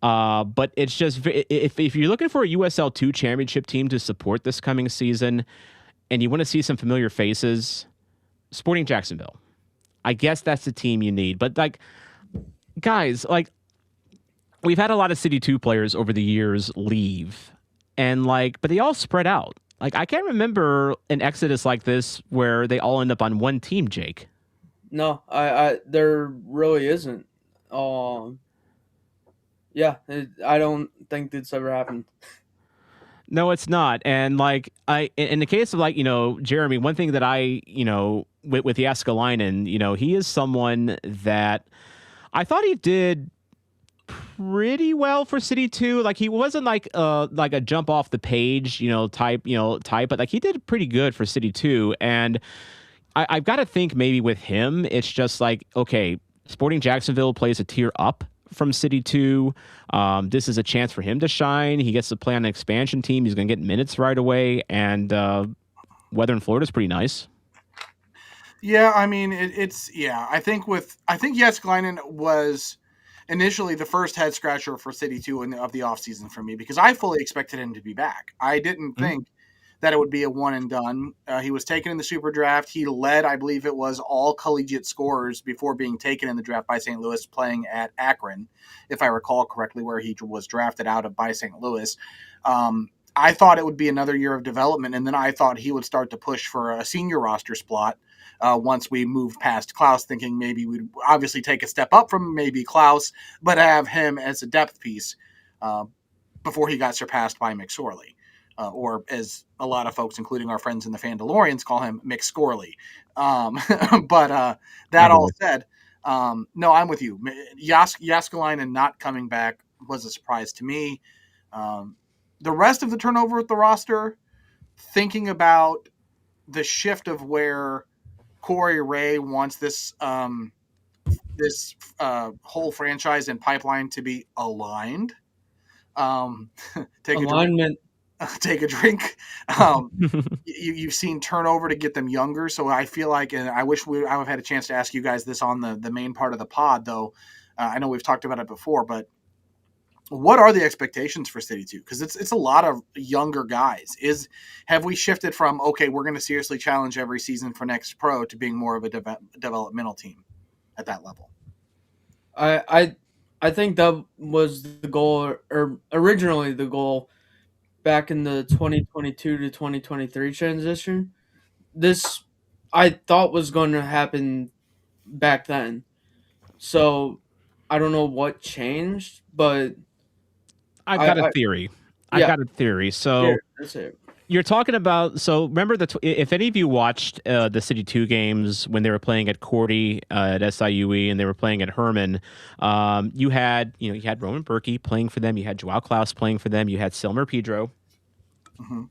But it's just, if you're looking for a USL 2 championship team to support this coming season and you want to see some familiar faces, Sporting Jacksonville. I guess that's the team you need. But like, guys, like, we've had a lot of City 2 players over the years leave, and like, but they all spread out. Like, I can't remember an exodus like this where they all end up on one team, Jake. No, there really isn't. Yeah, I don't think it's ever happened. No, it's not. And like, in the case of like, Jeremy, one thing that I, with Jääskeläinen, he is someone that I thought he did pretty well for City 2. Like, he wasn't like a jump off the page, type, but like he did pretty good for City 2. And I've got to think maybe with him, it's just like, okay, Sporting Jacksonville plays a tier up from City 2. This is a chance for him to shine. He gets to play on an expansion team. He's going to get minutes right away. And weather in Florida is pretty nice. Yeah, I mean, I think Jääskeläinen was initially the first head scratcher for City 2 of the offseason for me because I fully expected him to be back. I didn't think that it would be a one and done. He was taken in the super draft. He led, I believe it was, all collegiate scorers before being taken in the draft by St. Louis, playing at Akron, if I recall correctly, where he was drafted out of by St. Louis. I thought it would be another year of development, and then I thought he would start to push for a senior roster spot once we moved past Klauss, thinking maybe we'd obviously take a step up from maybe Klauss, but have him as a depth piece before he got surpassed by McSorley. Or as a lot of folks, including our friends in the Fandalorians, call him McScorley. But that all said, no, I'm with you. Jääskeläinen not coming back was a surprise to me. The rest of the turnover at the roster, thinking about the shift of where Corey Ray wants this whole franchise and pipeline to be aligned. Alignment. Take a drink. You've seen turnover to get them younger, so I feel like, and I wish I would have had a chance to ask you guys this on the main part of the pod, though. I know we've talked about it before, but what are the expectations for City 2? Because it's a lot of younger guys. Have we shifted from, okay, we're going to seriously challenge every season for next pro to being more of a developmental team at that level? I think that was the goal, or originally the goal, back in the 2022 to 2023 transition. This I thought was going to happen back then. So I don't know what changed, but I've got a theory. So that's it. you're talking about, so remember if any of you watched the City 2 games when they were playing at Cordy at SIUE and they were playing at Herman, you had Roman Berkey playing for them, you had Joao Klauss playing for them, you had Selmer Pedro. Mm-hmm.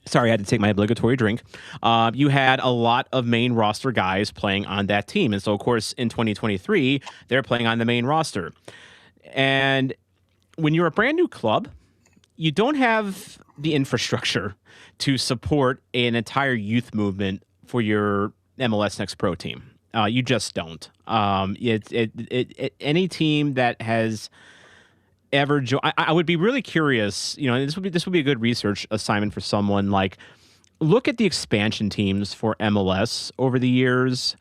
Sorry, I had to take my obligatory drink. You had a lot of main roster guys playing on that team. And so, of course, in 2023, they're playing on the main roster. And when you're a brand new club, you don't have the infrastructure to support an entire youth movement for your MLS Next Pro team. You just don't. Any team that has ever I would be really curious, and this would be a good research assignment for someone, like, look at the expansion teams for MLS over the years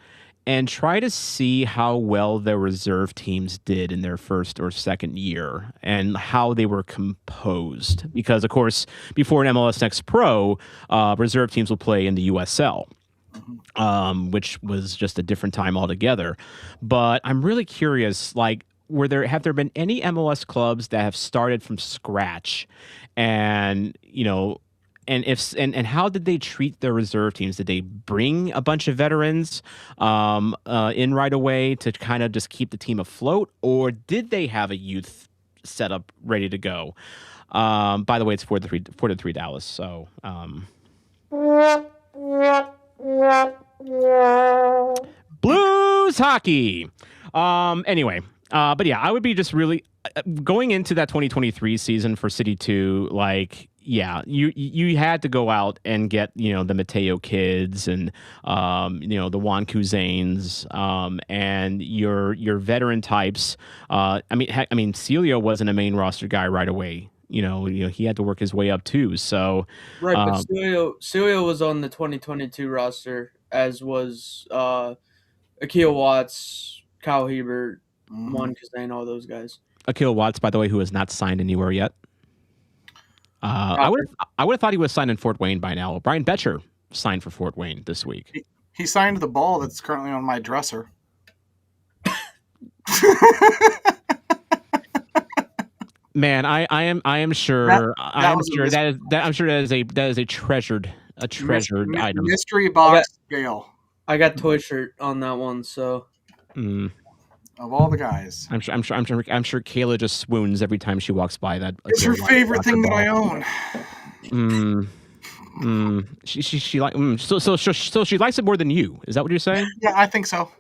and try to see how well their reserve teams did in their first or second year and how they were composed. Because, of course, before an MLS Next Pro, reserve teams will play in the USL. Which was just a different time altogether. But I'm really curious, like, have there been any MLS clubs that have started from scratch, and and how did they treat their reserve teams? Did they bring a bunch of veterans in right away to kind of just keep the team afloat, or did they have a youth setup ready to go? By the way, it's 4-3 Dallas. So Blues hockey. Anyway. But yeah, I would be just really going into that 2023 season for City 2. Like, yeah, you had to go out and get, the Mateo kids and, the Juan Cuzanes, and your veteran types. I mean, Celio wasn't a main roster guy right away. He had to work his way up too. So right, but Celio was on the 2022 roster, as was Akil Watts, Kyle Hebert, Juan Cazane, all those guys. Akil Watts, by the way, who has not signed anywhere yet. I would have thought he was signed in Fort Wayne by now. Brian Betcher signed for Fort Wayne this week. He signed the ball that's currently on my dresser. Man, I am sure that is a treasured item. Mystery box scale. I got toy shirt on that one, so. Of all the guys, I'm sure Kayla just swoons every time she walks by that. It's her favorite thing that I own. She like so she likes it more than you. Is that what you're saying? Yeah, I think so.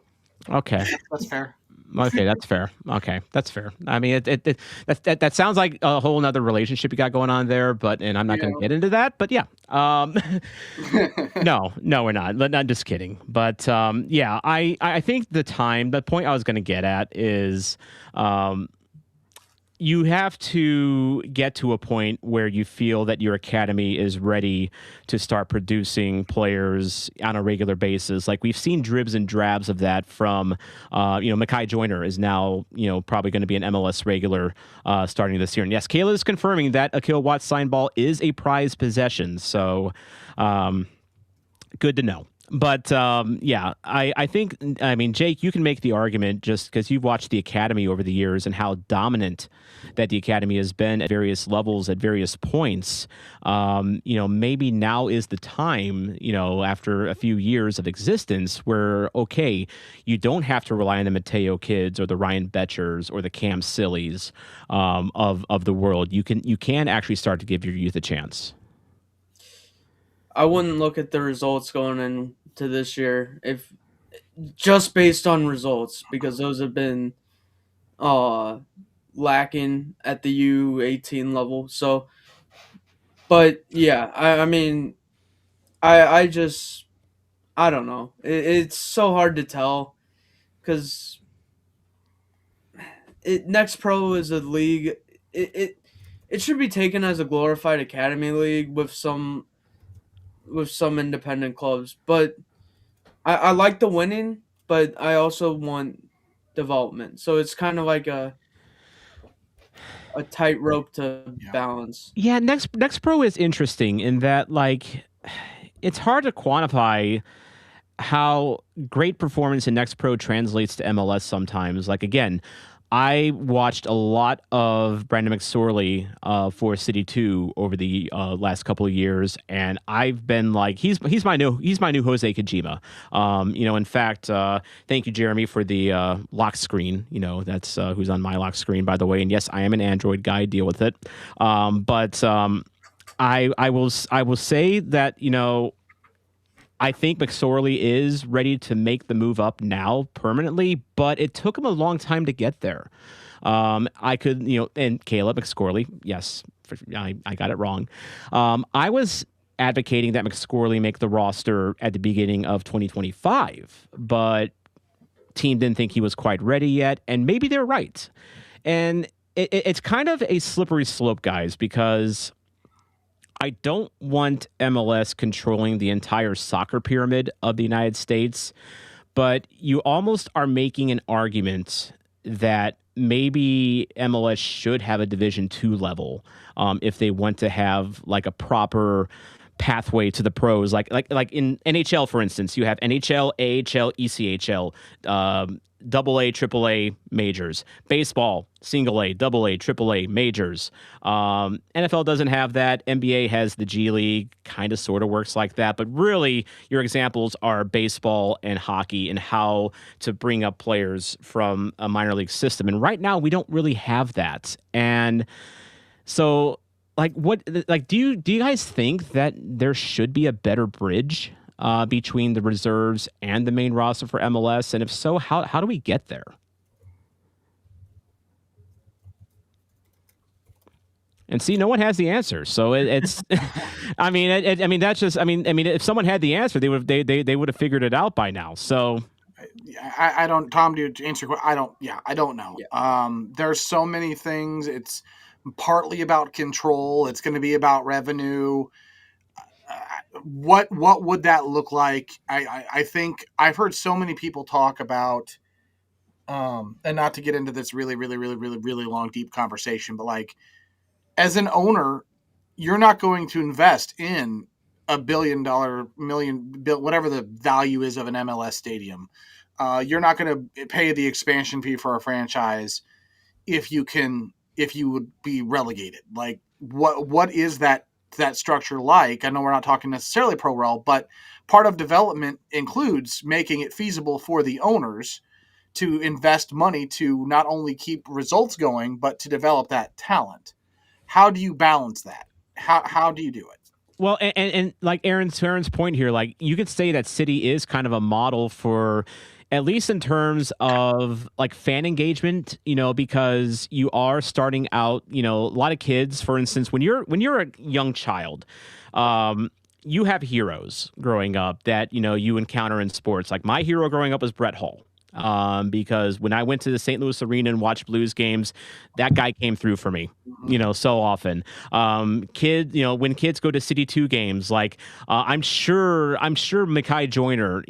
Okay, that's fair. Okay, that's fair. Okay, that's fair. I mean, that sounds like a whole nother relationship you got going on there, and I'm not going to get into that. But yeah, no, we're not. Not just kidding. But yeah, I think the point I was going to get at is, you have to get to a point where you feel that your academy is ready to start producing players on a regular basis. Like we've seen dribs and drabs of that from, Mekhi Joyner is now, probably going to be an MLS regular starting this year. And yes, Kayla is confirming that Akil Watt's sign ball is a prized possession. So good to know. But yeah, I think, Jake, you can make the argument just because you've watched the academy over the years and how dominant that the academy has been at various levels at various points. Maybe now is the time, after a few years of existence where, okay, you don't have to rely on the Mateo kids or the Ryan Betchers or the Cam Sillies of the world. You can actually start to give your youth a chance. I wouldn't look at the results going into this year if just based on results, because those have been lacking at the U18 level. So, but yeah, I just I don't know. It's so hard to tell because Next Pro is a league. It should be taken as a glorified academy league with some independent clubs, but I like the winning, but I also want development. So it's kind of like a tightrope to balance. Yeah, Next Pro is interesting in that, like, it's hard to quantify how great performance in Next Pro translates to MLS sometimes. Like, again, I watched a lot of Brandon McSorley for City 2 over the last couple of years, and I've been like, he's my new Jose Kojima. In fact, thank you, Jeremy, for the lock screen. That's who's on my lock screen, by the way. And yes, I am an Android guy. Deal with it. But I will say that I think McSorley is ready to make the move up now permanently, but it took him a long time to get there. I could, and Caleb McSorley, yes, I got it wrong. I was advocating that McSorley make the roster at the beginning of 2025, but team didn't think he was quite ready yet, and maybe they're right. And it's kind of a slippery slope, guys, because I don't want MLS controlling the entire soccer pyramid of the United States, but you almost are making an argument that maybe MLS should have a Division II level if they want to have like a proper pathway to the pros. Like in NHL, for instance, you have NHL, AHL, ECHL, double A, triple A majors. Baseball, single A, double A, triple A majors. NFL doesn't have that. NBA has the G League, kind of sort of works like that. But really, your examples are baseball and hockey and how to bring up players from a minor league system. And right now, we don't really have that. And so, do you guys think that there should be a better bridge between the reserves and the main roster for MLS? And if so, how do we get there? And see, no one has the answer. So it's, if someone had the answer, they would have figured it out by now. So I don't, Tom, to answer, I don't know. Yeah. There's so many things. It's partly about control. It's going to be about revenue. What would that look like? I think I've heard so many people talk about, and not to get into this really, really, really, really, really long, deep conversation, but like, as an owner, you're not going to invest in $1 billion, whatever the value is of an MLS stadium. You're not going to pay the expansion fee for a franchise if you would be relegated. Like, what is that structure like? I know we're not talking necessarily pro rel, but part of development includes making it feasible for the owners to invest money to not only keep results going, but to develop that talent. How do you balance that? How do you do it? Well, and like Aaron's point here, like you could say that City is kind of a model for at least in terms of like fan engagement, because you are starting out, a lot of kids, for instance, when you're a young child, um, you have heroes growing up that, you encounter in sports. Like my hero growing up was Brett Hall. Because when I went to the St. Louis Arena and watched Blues games, that guy came through for me, so often. When kids go to City 2 games, like I'm sure Mekhi Joyner,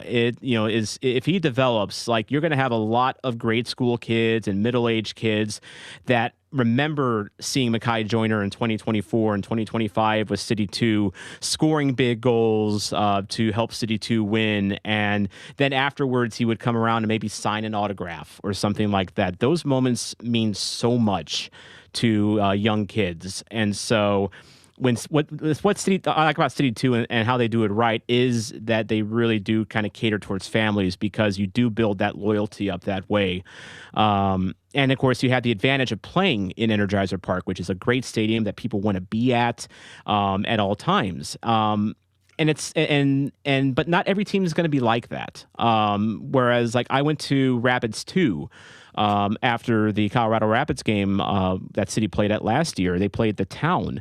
is if he develops, like you're going to have a lot of grade school kids and middle-aged kids that remember seeing Mekhi Joyner in 2024 and 2025 with City 2 scoring big goals to help City 2 win. And then afterwards, he would come around and maybe sign an autograph or something like that. Those moments mean so much to young kids. And so what City I like about City 2 and how they do it right is that they really do kind of cater towards families because you do build that loyalty up that way. And of course, you have the advantage of playing in Energizer Park, which is a great stadium that people want to be at all times. But not every team is going to be like that. Whereas like I went to Rapids 2 after the Colorado Rapids game that City played at last year. They played the Town.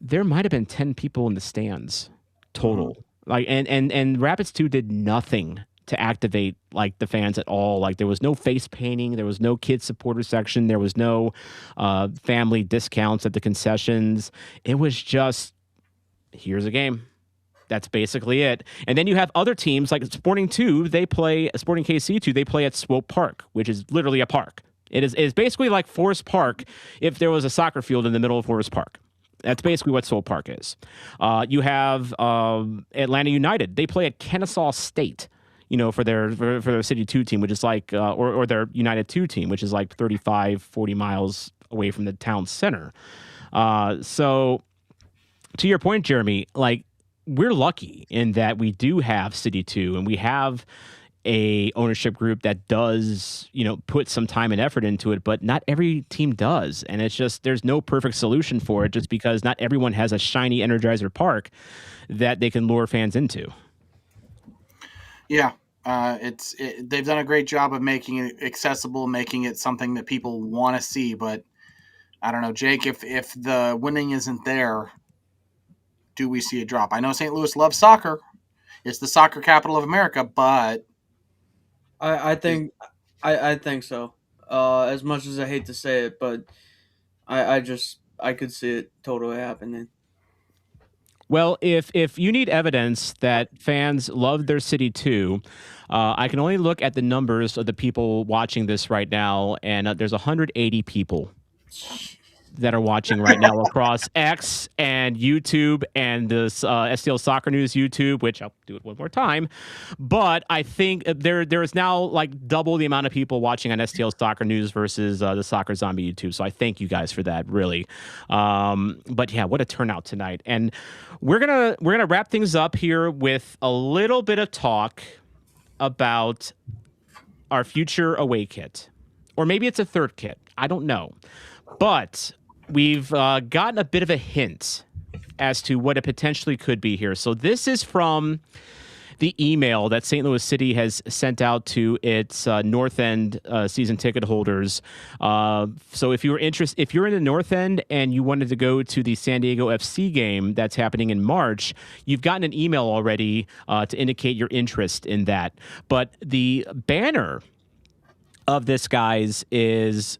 There might have been 10 people in the stands total. Like and Rapids 2 did nothing to activate like the fans at all. Like there was no face painting, there was no kids supporter section, there was no family discounts at the concessions. It was just here's a game. That's basically it. And then you have other teams like Sporting KC 2, they play at Swope Park, which is literally a park. It is basically like Forest Park if there was a soccer field in the middle of Forest Park. That's basically what Swope Park is. You have Atlanta United. They play at Kennesaw State, for their City 2 team, which is like, or their United 2 team, which is like 35, 40 miles away from the town center. So to your point, Jeremy, like we're lucky in that we do have City 2 and we have a ownership group that does, put some time and effort into it, but not every team does. And it's just, there's no perfect solution for it just because not everyone has a shiny Energizer Park that they can lure fans into. Yeah. They've done a great job of making it accessible, making it something that people want to see. But I don't know, Jake, if the winning isn't there, do we see a drop? I know St. Louis loves soccer. It's the soccer capital of America, but I think so. As much as I hate to say it, but I could see it totally happening. Well, if you need evidence that fans love their City 2, I can only look at the numbers of the people watching this right now, and there's 180 people that are watching right now across X and YouTube and this STL Soccer News YouTube, which I'll do it one more time. But I think there is now like double the amount of people watching on STL Soccer News versus the Soccer Zombie YouTube. So I thank you guys for that, really. But yeah, what a turnout tonight. And we're gonna wrap things up here with a little bit of talk about our future away kit. Or maybe it's a third kit. I don't know. But we've gotten a bit of a hint as to what it potentially could be here. So this is from the email that St. Louis City has sent out to its North End season ticket holders. So if you're in the North End and you wanted to go to the San Diego FC game that's happening in March, you've gotten an email already to indicate your interest in that. But the banner of this, guys, is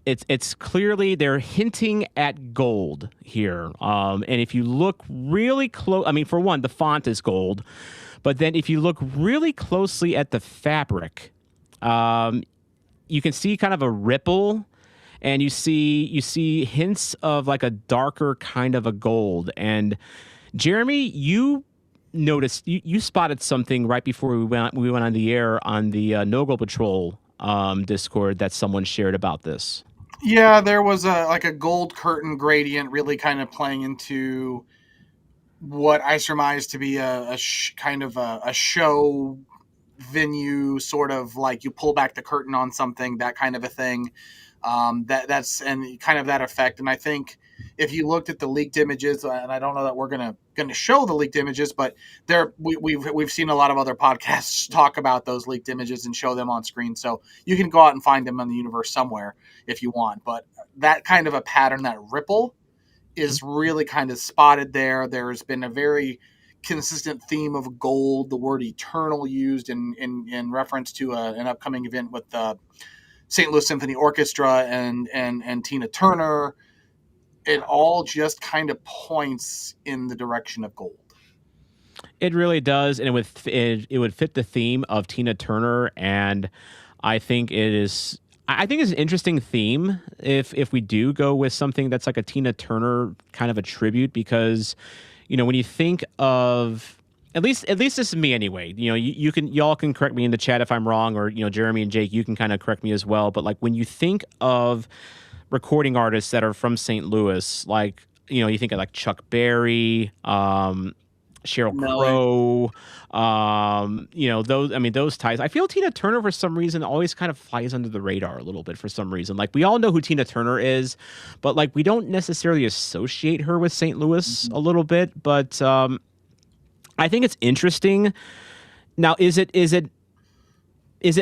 it's clearly they're hinting at gold here. And if you look really close, I mean, for one, the font is gold, but then if you look really closely at the fabric, you can see kind of a ripple, and you see hints of like a darker kind of a gold. And Jeremy, you noticed you spotted something right before we went on the air on the No Goal Patrol Discord that someone shared about this. Yeah, there was a gold curtain gradient really kind of playing into what I surmise to be kind of a show venue, sort of like you pull back the curtain on something, that kind of a thing. That's and kind of that effect. And I think if you looked at the leaked images, and I don't know that we're gonna show the leaked images, but we've seen a lot of other podcasts talk about those leaked images and show them on screen. So you can go out and find them on the universe somewhere if you want. But that kind of a pattern, that ripple, is really kind of spotted there. There's been a very consistent theme of gold, the word eternal used in reference to an upcoming event with the St. Louis Symphony Orchestra and Tina Turner. It all just kind of points in the direction of gold. It really does, and it would fit the theme of Tina Turner, and I think it's an interesting theme if we do go with something that's like a Tina Turner kind of a tribute, because when you think of, at least this is me anyway. Y'all can correct me in the chat if I'm wrong, or Jeremy and Jake, you can kind of correct me as well. But like when you think of recording artists that are from St. Louis, like you think of like Chuck Berry, Sheryl Crow, those ties. I feel Tina Turner for some reason always kind of flies under the radar a little bit for some reason. Like we all know who Tina Turner is, but like we don't necessarily associate her with St. Louis a little bit. But I think it's interesting. Now, is it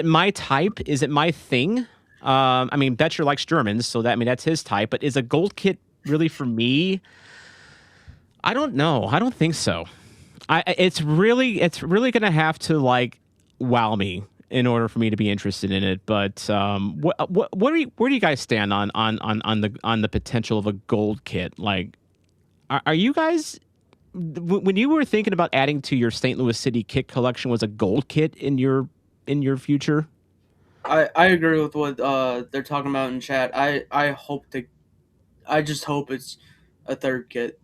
my type? Is it my thing? Betcher likes Germans, so that's his type. But is a gold kit really for me? I don't know. I don't think so. It's really going to have to like wow me in order for me to be interested in it. But where do you guys stand on the potential of a gold kit? Like, are you guys, when you were thinking about adding to your St. Louis City kit collection, was a gold kit in your future? I agree with what they're talking about in chat. I just hope it's a third kit.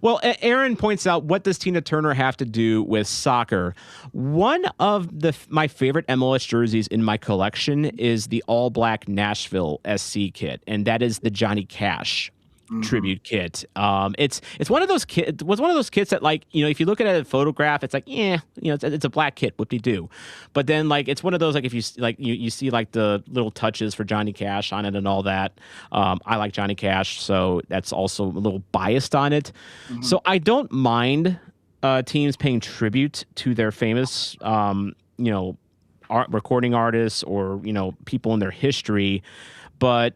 Well, Aaron points out, what does Tina Turner have to do with soccer? One of my favorite MLS jerseys in my collection is the all-black Nashville SC kit, and that is the Johnny Cash tribute kit. It's one of those kits. Was one of those kits that, like, if you look at a photograph, it's like, it's a black kit, whoop-de-doo. But then, like, it's one of those, like, if you like you see like the little touches for Johnny Cash on it and all that. I like Johnny Cash, so that's also a little biased on it. So I don't mind teams paying tribute to their famous recording artists or people in their history, but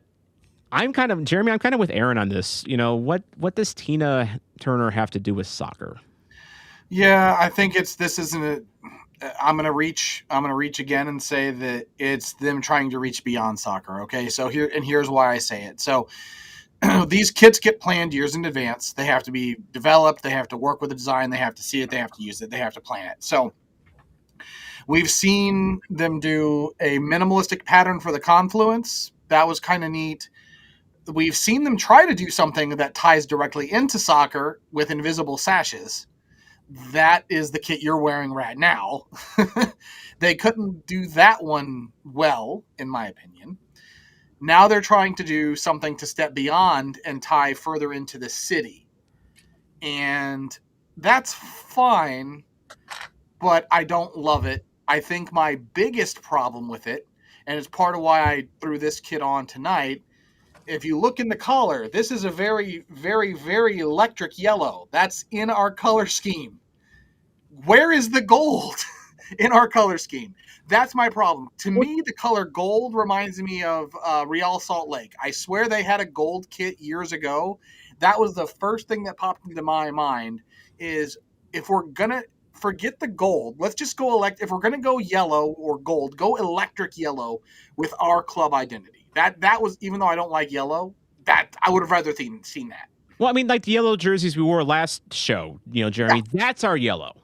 Jeremy, I'm kind of with Aaron on this. What does Tina Turner have to do with soccer? Yeah, I think I'm gonna reach again and say that it's them trying to reach beyond soccer. Okay, so here's why I say it. So these kits get planned years in advance. They have to be developed. They have to work with the design. They have to see it. They have to use it. They have to plan it. So we've seen them do a minimalistic pattern for the confluence. That was kind of neat. We've seen them try to do something that ties directly into soccer with invisible sashes. That is the kit you're wearing right now. They couldn't do that one well, in my opinion. Now they're trying to do something to step beyond and tie further into the city. And that's fine, but I don't love it. I think my biggest problem with it, and it's part of why I threw this kit on tonight, if you look in the collar, this is a very, very, very electric yellow. That's in our color scheme. Where is the gold in our color scheme? That's my problem. To me, the color gold reminds me of Real Salt Lake. I swear they had a gold kit years ago. That was the first thing that popped into my mind is, if we're going to forget the gold, let's just go if we're going to go yellow or gold, go electric yellow with our club identity. That was, even though I don't like yellow, that I would have rather seen that. Well, like the yellow jerseys we wore last show, Jeremy, that's our yellow.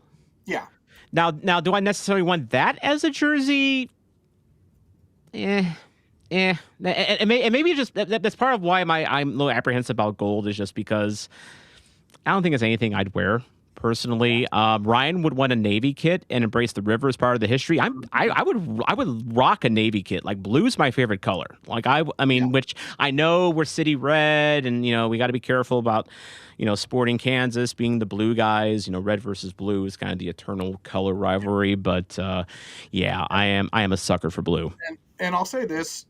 Yeah. Now, do I necessarily want that as a jersey? And maybe just that's part of why I'm a little apprehensive about gold, is just because I don't think it's anything I'd wear personally. Ryan would want a Navy kit and embrace the river as part of the history. I would rock a Navy kit. Like, blue's my favorite color. Like which I know we're city red, and we got to be careful about Sporting Kansas being the blue guys. Red versus blue is kind of the eternal color rivalry. But I am a sucker for blue. And I'll say this: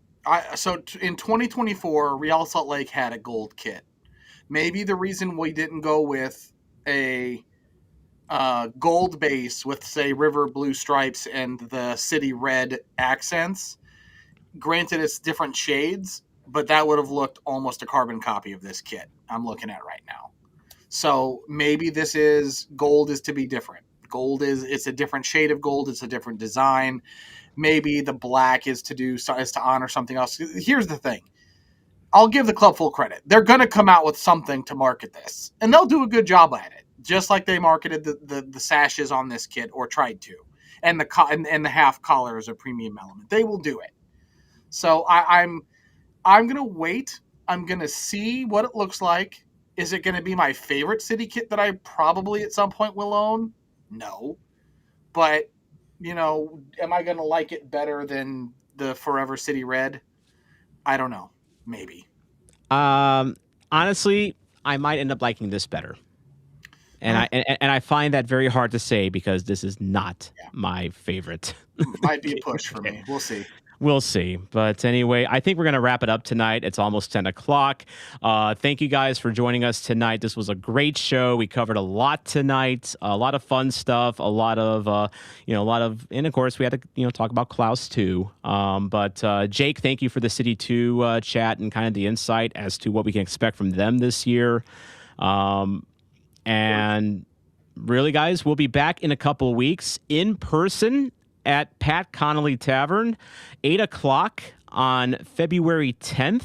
in 2024, Real Salt Lake had a gold kit. Maybe the reason we didn't go with a gold base with, say, river blue stripes and the city red accents, granted it's different shades, but that would have looked almost a carbon copy of this kit I'm looking at right now. So maybe gold is to be different. It's a different shade of gold. It's a different design. Maybe the black is to honor something else. Here's the thing. I'll give the club full credit. They're going to come out with something to market this, and they'll do a good job at it, just like they marketed the sashes on this kit, or tried to, and the half collar as a premium element. They will do it. So I'm going to wait. I'm going to see what it looks like. Is it going to be my favorite city kit that I probably at some point will own? No. But, am I going to like it better than the Forever City Red? I don't know. Maybe. Honestly, I might end up liking this better. And I find that very hard to say because this is not my favorite. Might be a push for me. We'll see. We'll see. But anyway, I think we're going to wrap it up tonight. It's almost 10 o'clock. Thank you guys for joining us tonight. This was a great show. We covered a lot tonight, a lot of fun stuff, and of course we had to, talk about Klauss too. But Jake, thank you for the City 2 chat and kind of the insight as to what we can expect from them this year. And really, guys, we'll be back in a couple of weeks in person at Pat Connolly Tavern, 8 o'clock on February 10th.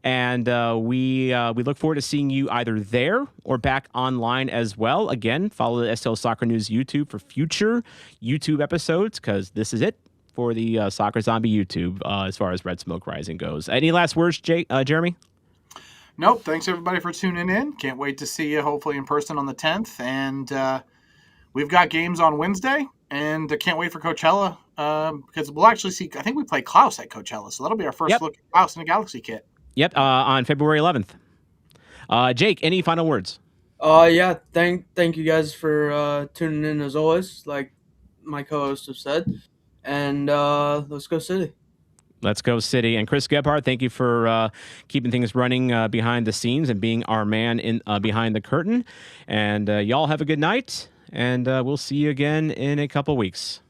And we look forward to seeing you either there or back online as well. Again, follow the STL Soccer News YouTube for future YouTube episodes, because this is it for the Soccer Zombie YouTube as far as Red Smoke Rising goes. Any last words, Jeremy? Nope. Thanks, everybody, for tuning in. Can't wait to see you, hopefully, in person on the 10th. And we've got games on Wednesday. And I can't wait for Coachella because we'll actually see. I think we play Klauss at Coachella, so that'll be our first look at Klauss in a Galaxy kit. Yep, on February 11th. Jake, any final words? Yeah, thank you guys for tuning in as always, like my co-hosts have said. And let's go City. Let's go City. And Chris Gebhardt, thank you for keeping things running behind the scenes and being our man in behind the curtain. And y'all have a good night. And we'll see you again in a couple weeks.